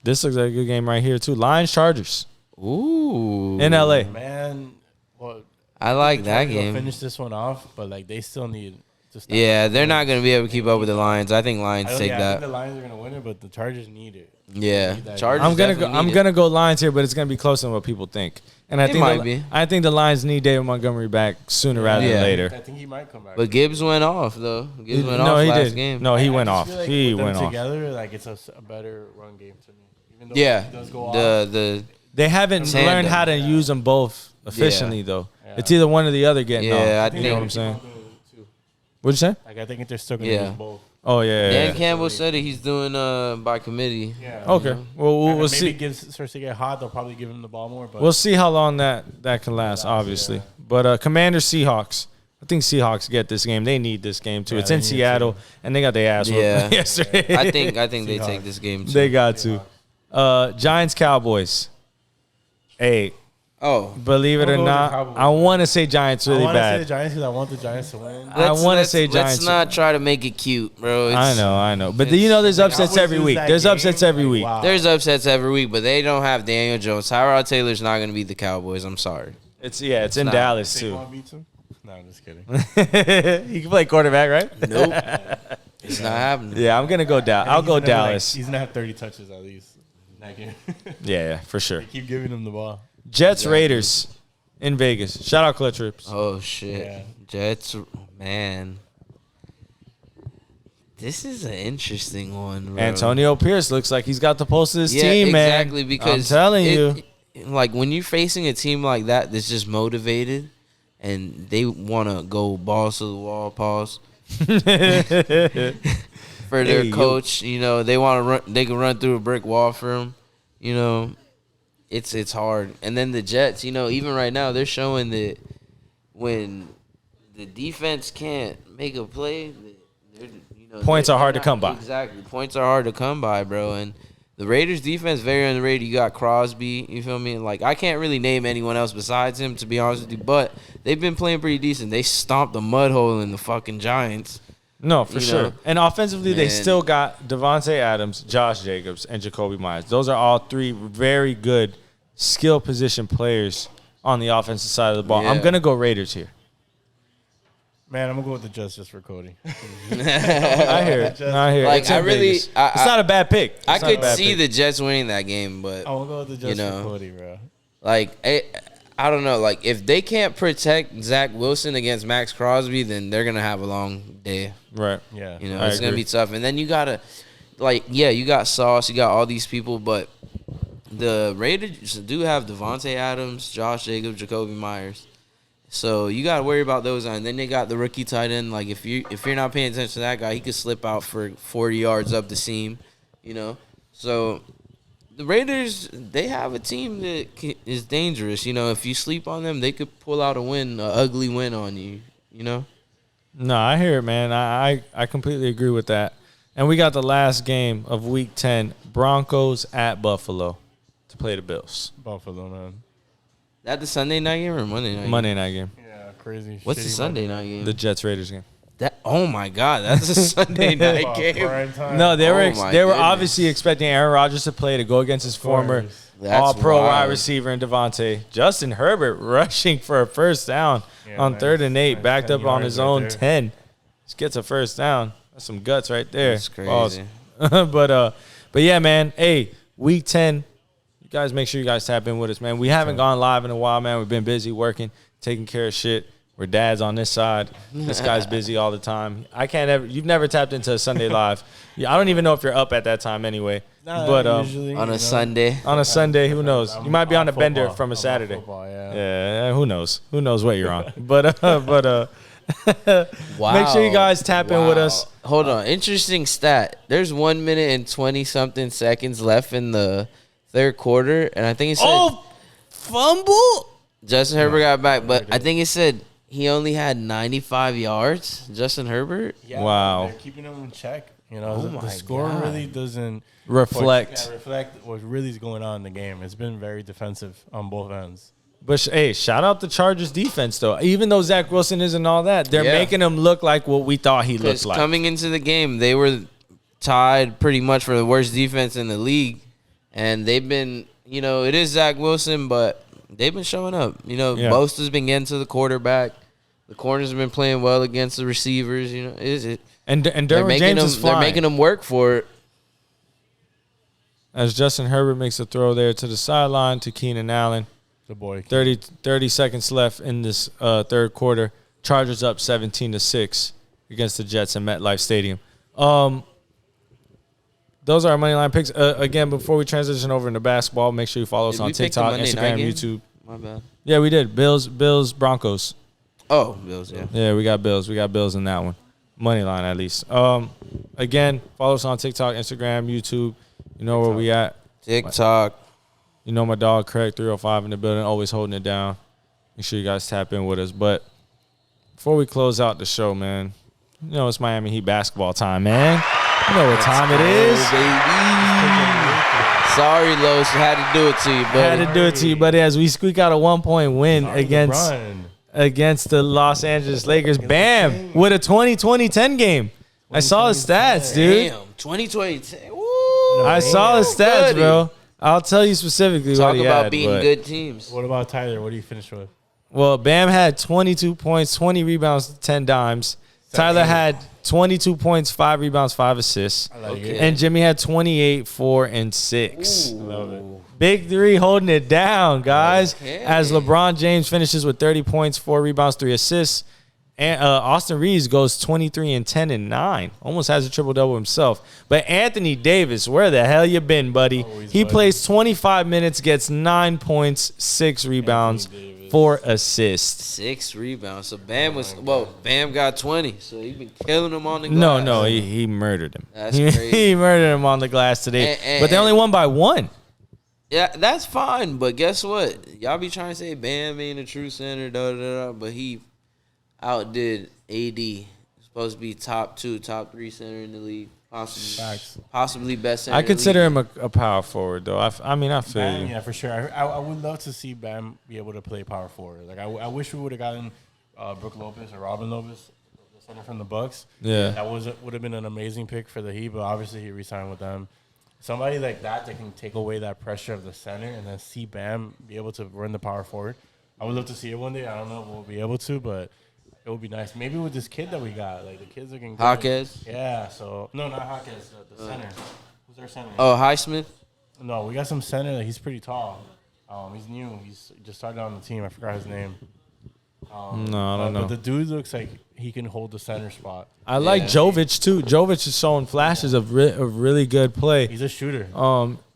This looks like a good game right here, too. Lions, Chargers ooh, in LA. Man, well, I like that they'll game. Finish this one off, but like they still need to. Stop. Yeah, they're not gonna be able to keep up with the Lions. I think Lions I take think that. the Lions are gonna win it, but the Chargers need it. Yeah, Need that. Chargers. I'm definitely need it. gonna go Lions here, but it's gonna be closer than what people think. And It might be. I think the Lions need David Montgomery back sooner rather Yeah. than later. I think he might come back. But Gibbs went off though. Gibbs went No, off he last did. game. No, he I went just off. feel like He with them went off. together. Like it's a better run game to me. Even though Yeah, he does go off. the They haven't Tandem. learned how to use them both efficiently, though. Yeah. It's either one or the other getting Yeah, off. I You know think- what I'm saying? Too. What'd you say? Like I think they're still gonna Yeah. use both. Oh, yeah. Dan yeah. Campbell said it. He's doing by committee. Yeah. Okay. Well, we'll Maybe see. starts to get hot. They'll probably give him the ball more. But We'll see how long that can last, obviously. yeah. But Commanders, Seahawks. I think Seahawks get this game. They need this game, too. Yeah, It's in they need Seattle, and they got their ass whooped Yeah. yesterday. I think they Seahawks. take this game too. They got to. Giants, Cowboys. Hey, Oh, Believe it I'll or go with the not, Cowboys. I want to say Giants really I want to say bad. the Giants because I want the Giants to win. I want to say Let's Giants. not try to make it cute, bro. I know. But you know, there's upsets Cowboys every lose week. that There's game, upsets every like, week. wow. There's upsets every week, but they don't have Daniel Jones. Tyrod Taylor's not going to beat the Cowboys. I'm sorry. It's in not. Dallas too. Saquon beats him? No, I'm just kidding. He can play quarterback, right? Nope. It's not happening. Yeah, I'm gonna go down. I'll go Dallas. He's gonna have 30 touches at least in that game. Yeah, for sure. Keep giving him the ball. Jets Raiders in Vegas. Shout out Clutch Rips. Oh, shit. Yeah. Jets, man. This is an interesting one, bro. Antonio Pierce looks like he's got the pulse of his Yeah, team, man. exactly, because I'm telling you. like when you're facing a team like that that's just motivated and they want to go balls to the wall, pause for their Hey, coach. You know, they want to run. They can run through a brick wall for him. You know, it's hard. And then the Jets, you know, even right now they're showing that when the defense can't make a play, Points are hard to come by. Exactly, points are hard to come by, bro. And the Raiders defense very underrated. You got Crosby, you feel me? Like I can't really name anyone else besides him, to be honest with you. But they've been playing pretty decent. They stomped a mud hole in the fucking Giants. No, for You sure. know, And offensively, they man. still got Devontae Adams, Josh Jacobs, and Jacoby Myers. Those are all three very good skill position players on the offensive side of the ball. I'm Yeah. gonna go Raiders here. Man, I'm gonna go with the Jets just for Cody. I hear it. I hear it. Like, It's in I really- Vegas. It's not a bad pick. I It's not a could bad see pick. the Jets winning that game, but I will go with the Jets know. for Cody, bro. like I don't know. Like if they can't protect Zach Wilson against Max Crosby, then they're gonna have a long day. Right. Yeah. You know, I it's gonna agree. be tough. And then you gotta, like, yeah, you got Sauce, you got all these people, but the Raiders do have Devontae Adams, Josh Jacobs, Jacoby Myers. So you gotta worry about those. And then they got the rookie tight end. Like if you're not paying attention to that guy, he could slip out for 40 yards up the seam. You know, so the Raiders, they have a team that is dangerous. You know, if you sleep on them, they could pull out a win, an ugly win on you. You know. No, I hear it, man. I completely agree with that. And we got the last game of Week 10, Broncos at Buffalo to play the Bills. Buffalo, man. That the Sunday night game or Monday night? Monday night game. Yeah, crazy. What's the shitty Sunday Monday. night game? The Jets Raiders game. Oh my God, that's a Sunday night Oh, game. prime time. No, they were Oh, my they were goodness. obviously expecting Aaron Rodgers to play to go against his former That's All-Pro wide wild. receiver in Devontae. Justin Herbert rushing for a first down Yeah, on nice. 3rd and 8, Nice backed 10 up on yards his right own there. 10. Just gets a first down. That's some guts right there. That's crazy. Pause. but yeah, man. Hey, Week 10. You guys make sure you guys tap in with us, man. We haven't gone live in a while, man. We've been busy working, taking care of shit. We're dads on this side. This guy's busy all the time. You've never tapped into a Sunday live. Yeah, I don't even know if you're up at that time anyway. Nah, But usually, On you a know, Sunday. on a Sunday, who knows? You might be on a football. bender from a I'm on Saturday. football, yeah. Yeah, who knows? Who knows what you're on? But Wow. make sure you guys tap in with us. Hold on. Interesting stat. There's 1 minute and 20-something seconds left in the third quarter, and I think it said fumble! Justin Herbert got back, but I think it said he only had 95 yards, Justin Herbert. Yeah, Wow. They're keeping them in check. You know, Oh the my score God. really doesn't Reflect. reflect what really is going on in the game. It's been very defensive on both ends. But hey, shout out the Chargers defense though. Even though Zach Wilson isn't all that, they're Yeah. making him look like what we thought he Because looked like. coming into the game, they were tied pretty much for the worst defense in the league, and they've been, you know, it is Zach Wilson, but they've been showing up. You know, Yeah. Bosa's been getting to the quarterback. The corners have been playing well against the receivers. You know, And they're Derwin making James them. is flying. They're making them work for it. As Justin Herbert makes a throw there to the sideline to Keenan Allen. The boy. 30 seconds left in this third quarter. Chargers up 17-6 against the Jets in MetLife Stadium. Those are our money line picks. Again, before we transition over into basketball, make sure you follow us Did on we pick the TikTok, Monday Instagram, night game? YouTube. My bad. Yeah, we did. Bills, Broncos. Oh, Bills. Yeah. Yeah, we got Bills. We got Bills in that one. Money line at least. Again, follow us on TikTok, Instagram, YouTube. You know where we at. TikTok. You know my dog Craig 305 in the building, always holding it down. Make sure you guys tap in with us. But before we close out the show, man, you know it's Miami Heat basketball time, man. You know what time it is. Baby. Sorry, Los. Had to do it to you, buddy. Had to do it to you, buddy, as we squeak out a 1-point win Sorry, against LeBron. against the Los Angeles Lakers. Bam! With a 20-20-10 game. I saw his stats, dude. Damn, 2020. Woo! I saw his stats, Goody. bro. I'll tell you specifically Talk what he about had. beating but- good teams. What about Tyler? What do you finish with? Well, Bam had 22 points, 20 rebounds, 10 dimes. Tyler had 22 points, 5 rebounds, 5 assists. I like Okay. it. And Jimmy had 28, 4, and 6. I love it. Big three holding it down, guys. Okay. As LeBron James finishes with 30 points, 4 rebounds, 3 assists. And Austin Reeves goes 23 and 10 and 9. Almost has a triple-double himself. But Anthony Davis, where the hell you been, buddy? Always, He buddy. plays 25 minutes, gets 9 points, 6 rebounds, Davis. 4 assists. 6 rebounds. So Bam got 20. So he been killing them on the glass. No, he murdered him. That's he crazy. murdered him on the glass today. But they only won by 1. Yeah, that's fine. But guess what? Y'all be trying to say Bam ain't a true center, but he outdid AD. Supposed to be top 2, top 3 center in the league. Possibly best center. I in the consider league. him a power forward, though. I feel Bam, you. yeah, for sure. I would love to see Bam be able to play power forward. Like I wish we would have gotten Brook Lopez or Robin Lopez, the center from the Bucks. Yeah. That would have been an amazing pick for the Heat, but obviously he re-signed with them. Somebody like that can take away that pressure of the center and then see Bam be able to run the power forward. I would love to see it one day. I don't know if we'll be able to, but it would be nice. Maybe with this kid that we got, like the kids are getting good. Jaquez? Yeah. So no, not Jaquez. The center. Who's our center? Oh, Highsmith? No, we got some center. That he's pretty tall. He's new. He's just started on the team. I forgot his name. No, I don't know. But the dude looks like he can hold the center spot. I like Jovic, too. Jovic is showing flashes of really good play. He's a shooter.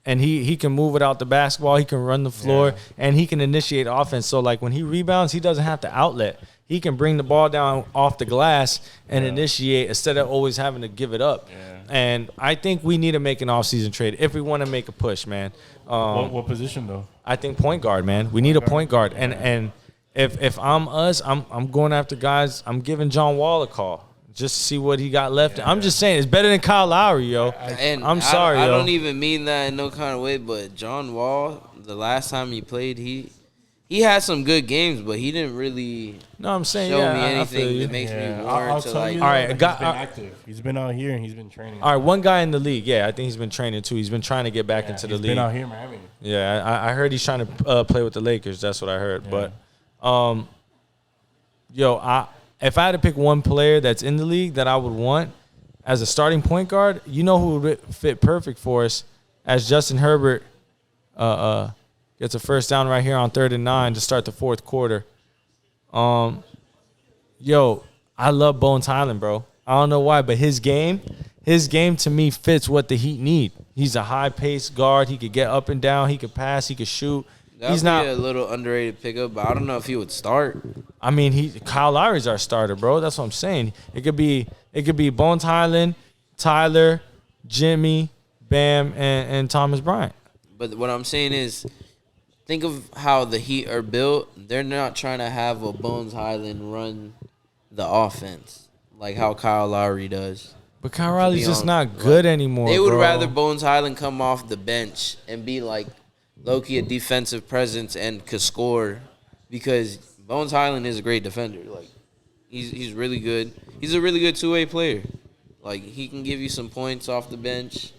And he can move without the basketball. He can run the floor, and he can initiate offense. So, like, when he rebounds, he doesn't have to outlet. He can bring the ball down off the glass and initiate instead of always having to give it up. Yeah. And I think we need to make an offseason trade if we want to make a push, man. What position, though? I think point guard, man. We need a point guard. And if I'm us, I'm going after guys. I'm giving John Wall a call just to see what he got left. I'm just saying it's better than Kyle Lowry, yo. And I'm sorry, I yo. don't even mean that in no kind of way, but John Wall, the last time he played, he had some good games, but he didn't really No, I'm saying show yeah, me I feel anything you. that makes me I'll warrant to tell like. you. All right, though, a he's guy- been active. He's been out here and he's been training. All right, one guy in the league. Yeah, I think he's been training too. He's been trying to get back into the he's league. been out here in Miami. Yeah, I heard he's trying to play with the Lakers. That's what I heard. Yeah. But, if I had to pick one player that's in the league that I would want as a starting point guard, you know who would fit perfect for us? As Justin Herbert gets a first down right here on 3rd and 9 to start the 4th quarter. I love Bones Highland, bro. I don't know why, but his game to me fits what the Heat need. He's a high-paced guard. He could get up and down. He could pass. He could shoot. That'd He's be not. a little underrated pickup, but I don't know if he would start. I mean, Kyle Lowry's our starter, bro. That's what I'm saying. It could be Bones Highland, Tyler, Jimmy, Bam, and Thomas Bryant. But what I'm saying is, think of how the Heat are built. They're not trying to have a Bones Highland run the offense like how Kyle Lowry does. But Kyle Riley's just on- not good anymore. They would bro. rather Bones Highland come off the bench and be like low-key a defensive presence and could score, because Bones Highland is a great defender. Like he's really good. He's a really good two-way player. Like he can give you some points off the bench.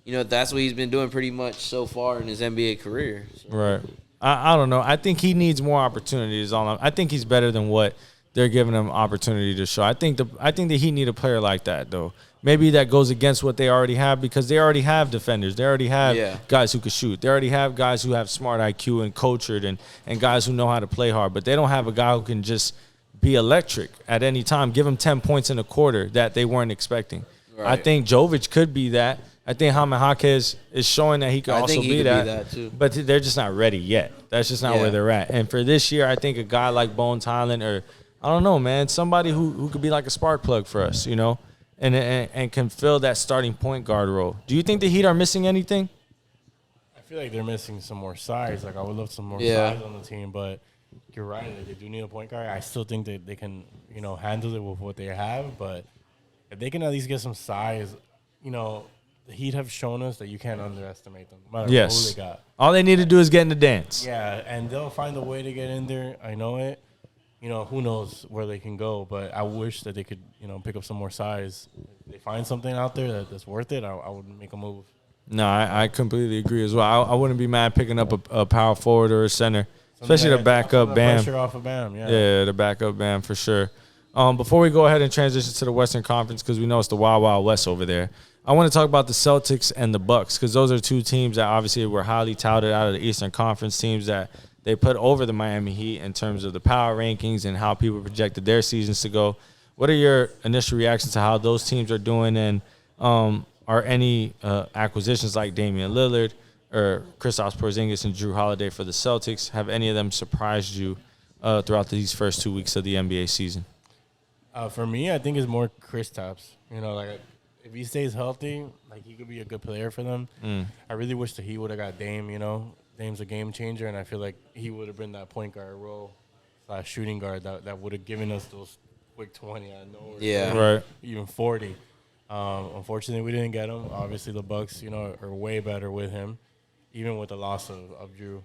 You know, that's what he's been doing pretty much so far in his NBA career. So. Right. I don't know. I think he needs more opportunities. I think he's better than what they're giving him opportunity to show. I think the Heat need a player like that, though. Maybe that goes against what they already have, because they already have defenders. They already have guys who can shoot. They already have guys who have smart IQ and cultured and guys who know how to play hard. But they don't have a guy who can just be electric at any time. Give them 10 points in a quarter that they weren't expecting. Right. I think Jovic could be that. I think Jaime Jaquez is showing that he could also be that. Too. But they're just not ready yet. That's just not where they're at. And for this year, I think a guy like Bones Highland, or I don't know, man, somebody who could be like a spark plug for us, you know, and can fill that starting point guard role. Do you think the Heat are missing anything? I feel like they're missing some more size. Like I would love some more size on the team, but you're right. Like, they do need a point guard. I still think that they can, handle it with what they have. But if they can at least get some size, the Heat have shown us that you can't underestimate them, no matter Yes. who they got. All they need to do is get in the dance. Yeah, and they'll find a way to get in there. I know it. You know, who knows where they can go, but I wish that they could, you know, pick up some more size. If they find something out there that's worth it, I would make a move. No, I completely agree as well. I wouldn't be mad picking up a power forward or a center, especially the backup Bam. Pressure off of Bam, Yeah, the backup Bam for sure. Before we go ahead and transition to the Western Conference, because we know it's the Wild Wild West over there, I want to talk about the Celtics and the Bucks, because those are two teams that obviously were highly touted out of the Eastern Conference, teams that they put over the Miami Heat in terms of the power rankings and how people projected their seasons to go. What are your initial reactions to how those teams are doing, and are any acquisitions like Damian Lillard or Kristaps Porzingis and Drew Holiday for the Celtics, have any of them surprised you throughout these first 2 weeks of the NBA season? For me, I think it's more Kristaps. You know, like if he stays healthy, like he could be a good player for them. I really wish that he would have got Dame. You know, Dame's a game changer, and I feel like he would have been that point guard role / shooting guard that would have given us those quick 20 out of nowhere. Yeah, Right. Even 40. Unfortunately, we didn't get him. Obviously, the Bucks, you know, are way better with him, even with the loss of Drew.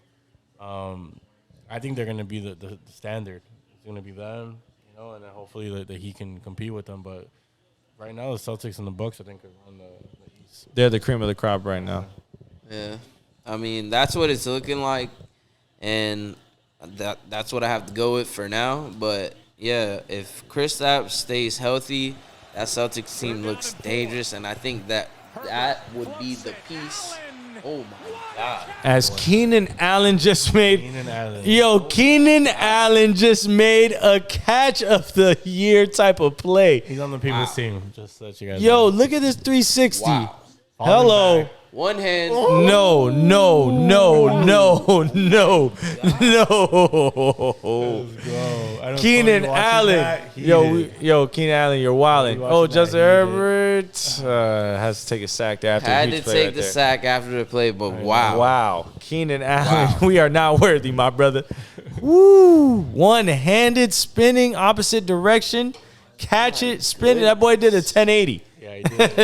I think they're going to be the standard. It's going to be them, you know, and then hopefully that he can compete with them. But right now, the Celtics and the Bucks, I think, are on the East. They're the cream of the crop right now. yeah. I mean, that's what it's looking like, and that's what I have to go with for now. But yeah, if Kristaps stays healthy, that Celtics team looks dangerous, and I think that would be the piece. Oh my God! As Keenan Allen just made, Keenan Allen. Keenan Allen just made a catch of the year type of play. He's on the people's team, just so that you guys Yo, know. look at this 360. Wow. Hello. Back. One hand. No. Let's go. I know Keenan Tony watching Allen. that, he Yo, did. Keenan Allen, you're wilding. Tony Oh, watching Justin that, he Herbert has to take a sack there after a Had huge to play take right the there. sack after the play, but wow. Wow. Keenan Allen, we are not worthy, my brother. Woo. One-handed spinning opposite direction. Catch it, spin it. That boy did a 1080. Yeah, he did.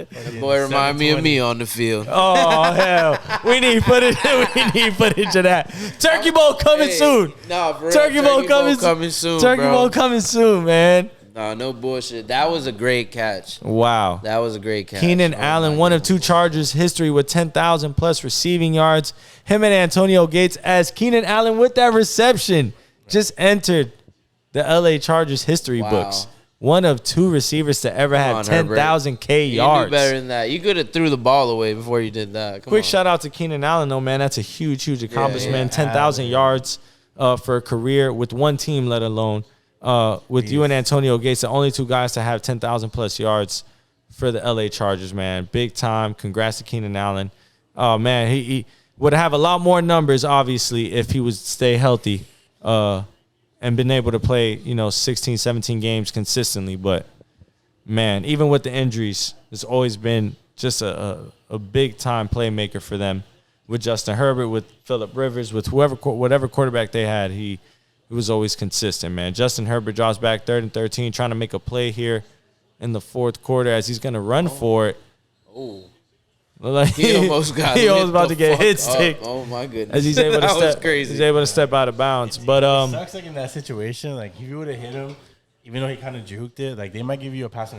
That boy remind me of me on the field. Oh, hell. We need footage. We need footage of that. Turkey Bowl coming Hey, soon. Nah, for real, Turkey Bowl coming soon, Turkey bro. Bowl coming soon, man. Nah, no bullshit. That was a great catch. Wow. That was a great catch. Keenan Oh, Allen, my one of goodness. two Chargers history with 10,000 plus receiving yards. Him and Antonio Gates, as Keenan Allen with that reception just entered the LA Chargers history Wow. books. One of two receivers to ever have on, Herbert. 10,000 K You yards. knew better than that. You could have threw the ball away before you did that. Come Quick on. shout out to Keenan Allen, though, man. That's a huge accomplishment. yeah. 10,000 yards for a career with one team, let alone with you and Antonio Gates, the only two guys to have 10,000 plus yards for the LA Chargers, man. Big time. Congrats to Keenan Allen. Oh, man, he would have a lot more numbers, obviously, if he would stay healthy and been able to play, 16, 17 games consistently. But, man, even with the injuries, it's always been just a big-time playmaker for them. With Justin Herbert, with Phillip Rivers, with whatever quarterback they had, he was always consistent, man. Justin Herbert drops back 3rd and 13, trying to make a play here in the fourth quarter as he's going to run for it. Oh. Like, He almost got he lit almost about the to get fuck hit up. stick Oh, my goodness. as he's able to That was step. crazy. He's able to step out of bounds. But It sucks like in that situation, like if you would have hit him, even though he kind of juked it, like they might give you a pass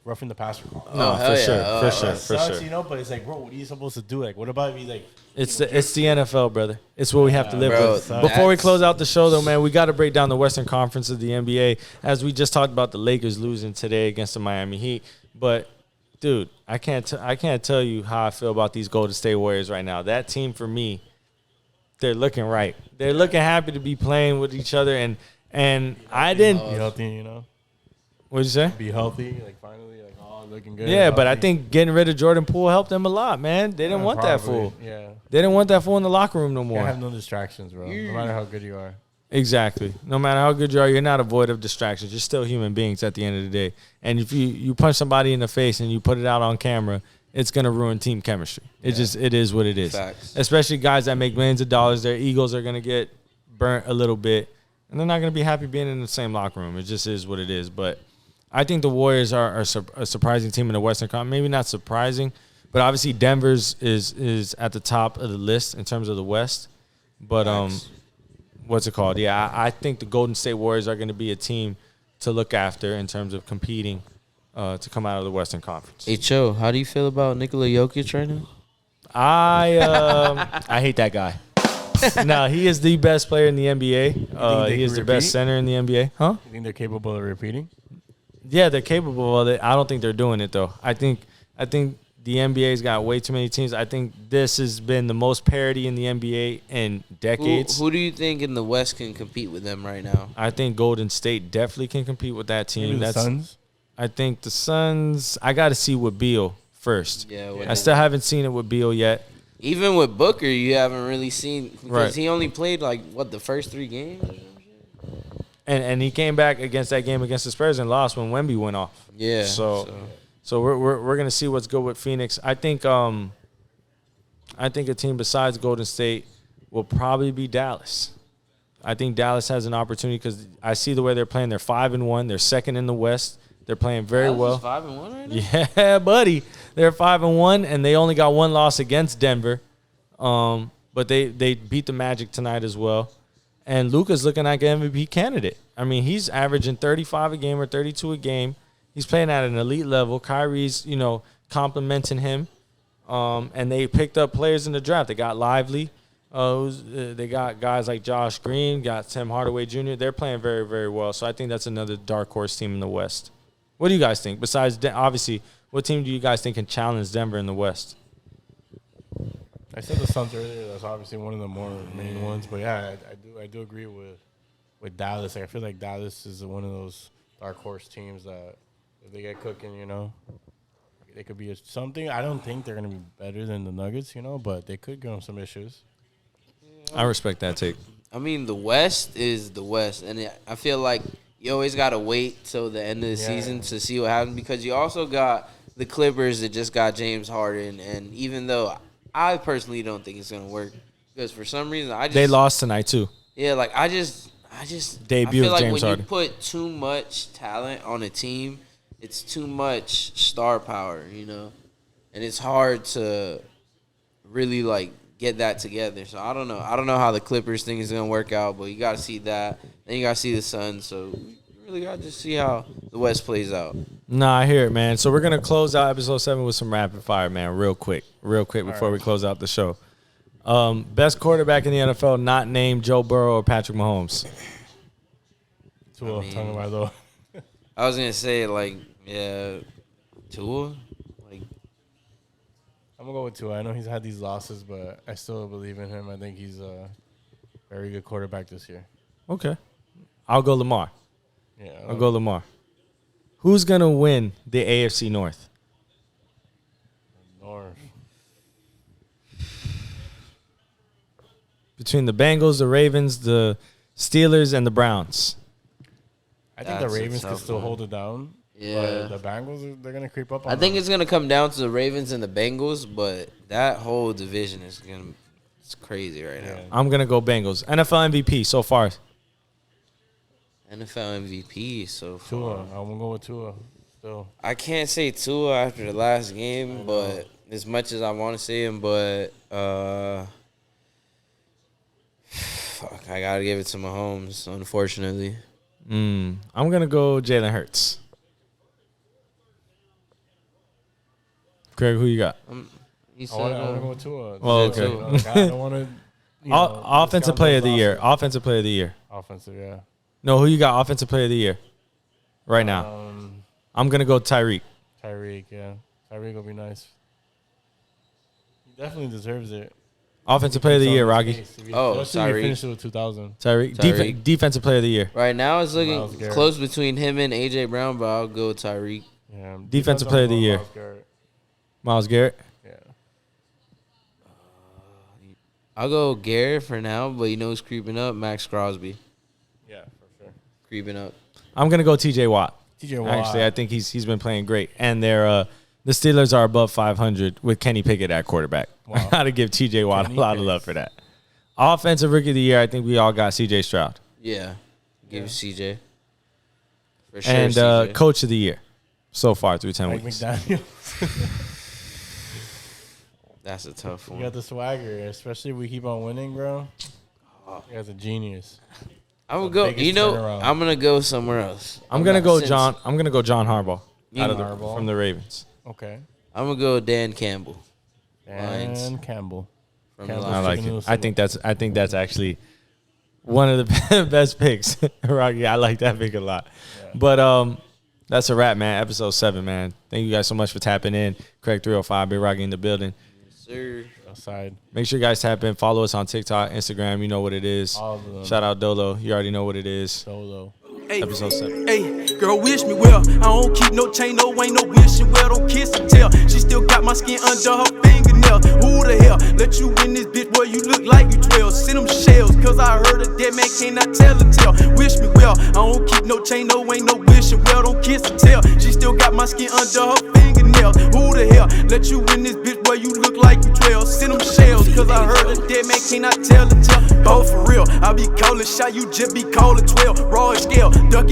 roughing the passer call. Oh, hell for yeah. sure, for sure, That for sucks, sure. But it's like, bro, what are you supposed to do? Like, what about if he like? It's the NFL, brother. It's what we have to live bro, with. that's- Before we close out the show, though, man, we got to break down the Western Conference of the NBA. As we just talked about the Lakers losing today against the Miami Heat. But, dude, I can't tell you how I feel about these Golden State Warriors right now. That team, for me, they're looking right. They're looking happy to be playing with each other. And I didn't. Be healthy, you know. What'd you say? Be healthy, like finally, like looking good. Yeah, but I healthy. think getting rid of Jordan Poole helped them a lot, man. They didn't want that Probably, fool. Yeah, They didn't want that fool in the locker room no you more. can't have no distractions, bro. No matter how good you are. Exactly. No matter how good you are, you're not void of distractions. You're still human beings at the end of the day. And if you punch somebody in the face and you put it out on camera, it's gonna ruin team chemistry. It is what it is. Facts. Especially guys that make millions of dollars, their egos are gonna get burnt a little bit, and they're not gonna be happy being in the same locker room. It just is what it is. But I think the Warriors are a surprising team in the Western Conference. Maybe not surprising, but obviously Denver's is at the top of the list in terms of the West. But what's it called? Yeah, I think the Golden State Warriors are going to be a team to look after in terms of competing to come out of the Western Conference. Hey, Cho, how do you feel about Nikola Jokic right now? I hate that guy. No, he is the best player in the NBA. He is the best center in the NBA. Huh? You think they're capable of repeating? Yeah, they're capable of it. I don't think they're doing it though. I think the NBA's got way too many teams. I think this has been the most parity in the NBA in decades. Who do you think in the West can compete with them right now? I think Golden State definitely can compete with that team. Maybe the Suns? I think the Suns. I got to see with Beal first. Yeah, I still haven't seen it with Beal yet. Even with Booker, you haven't really seen because Right. he only played the first 3 games. And he came back against that game against the Spurs and lost when Wemby went off. Yeah. So we're gonna see what's good with Phoenix. I think a team besides Golden State will probably be Dallas. I think Dallas has an opportunity because I see the way they're playing. They're 5-1. They're second in the West. They're playing very well. 5-1 right now. Yeah, buddy. They're 5-1, and they only got one loss against Denver. But they beat the Magic tonight as well. And Luka's looking like an MVP candidate. I mean, he's averaging 35 a game or 32 a game. He's playing at an elite level. Kyrie's, complimenting him. And they picked up players in the draft. They got Lively. They got guys like Josh Green, got Tim Hardaway Jr. They're playing very, very well. So I think that's another dark horse team in the West. What do you guys think? Besides, obviously, what team do you guys think can challenge Denver in the West? I said the Suns earlier. That's obviously one of the more main ones. But yeah, I do agree with Dallas. I feel like Dallas is one of those dark horse teams that if they get cooking, they could be something. I don't think they're gonna be better than the Nuggets, but they could give them some issues. I respect that take. I mean, the West is the West, and I feel like you always gotta wait till the end of the season to see what happens because you also got the Clippers that just got James Harden, and even though I personally don't think it's gonna work because for some reason they lost tonight too. Yeah, I Debut feel like James when Harden. you put too much talent on a team, it's too much star power, and it's hard to really get that together. So I don't know how the Clippers thing is gonna work out, but you gotta see that. Then you gotta see the Suns. So you really gotta just see how the West plays out. Nah, I hear it, man. So we're gonna close out episode 7 with some rapid fire, man, real quick before we close out the show. Best quarterback in the NFL not named Joe Burrow or Patrick Mahomes. Tua, talking about though. I was gonna say Tua. I'm gonna go with Tua. I know he's had these losses, but I still believe in him. I think he's a very good quarterback this year. Okay. I'll go Lamar. Yeah, I'll go Lamar. Who's gonna win the AFC North? North. Between the Bengals, the Ravens, the Steelers, and the Browns. I think That's the a Ravens can tough still one. hold it down. Yeah. But the Bengals, they're going to creep up on I think them. it's gonna come down to the Ravens and the Bengals, but that whole division it's crazy right now. Yeah. I'm gonna go Bengals. NFL MVP so far. NFL MVP so far. Tua. I'm going to go with Tua still. I can't say Tua after the last game, but as much as I want to say him, but fuck, I gotta give it to Mahomes, unfortunately. I'm gonna go Jalen Hurts. Craig, who you got? He I said, want to go with Tua. Oh, okay. I don't want to. Offensive player of the year. Offensive player of the year. Offensive, yeah. No, who you got? Offensive player of the year. Right now, I'm gonna go Tyreek. Tyreek, yeah. Tyreek will be nice. He definitely deserves it. Offensive player of the year, Rocky. Oh, Tyreek. Tyreek. Finished it with 2,000. Tyreek. Tyreek. Defensive player of the year. right now it's Myles looking Garrett. close between him and AJ Brown, but I'll go Tyreek. Yeah. Defensive player of the year. Myles Garrett. Myles Garrett. Yeah. I'll go Garrett for now, but who's creeping up? Max Crosby Yeah, for sure. creeping up. I'm gonna go T.J. Watt. TJ Watt. Actually, I think he's been playing great, and the Steelers are above 500 with Kenny Pickett at quarterback. Wow. I gotta give T.J. Watt Kenny a lot of Pickett. love for that. Offensive rookie of the year, I think we all got C.J. Stroud. Yeah, give CJ. For sure, and CJ. coach of the year so far through 10 Mike weeks. McDaniel. That's a tough You one. got the swagger, especially if we keep on winning, bro. You guys a genius. I'm gonna the go. biggest You know, turnaround. I'm gonna go somewhere else. I'm gonna not- go since- John. I'm gonna go John Harbaugh out of Harbaugh. from the Ravens. Okay. I'm gonna go Dan Campbell Lions. And Campbell. from the Campbell. I Lions. like Chicken it. noodle I think that's actually one of the best picks, Rocky. I like that pick a lot. But that's a wrap, man. Episode 7, man. Thank you guys so much for tapping in. Craig 305, Big Rocky in the building. Sir. Outside. Make sure you guys tap in. Follow us on TikTok, Instagram. You know what it is. All of them. Shout out Dolo. You already know what it is. Solo. Hey, Episode 7. hey, girl, wish me well. I don't keep no chain, no ain't no wishing well. Don't kiss and tell. She still got my skin under her fingernails. Who the hell let you in this bitch where you look like you 12? Send them shells, cause I heard a dead man cannot tell a tale. Wish me well. I don't keep no chain, no ain't no wishing well. Don't kiss and tell. She still got my skin under her fingernails. Who the hell let you in this bitch where you look like you 12? Send them shells, cause I heard a dead man cannot tell a tale. Oh, for real, I be calling shot, you just be calling 12. Raw as scale, duck it.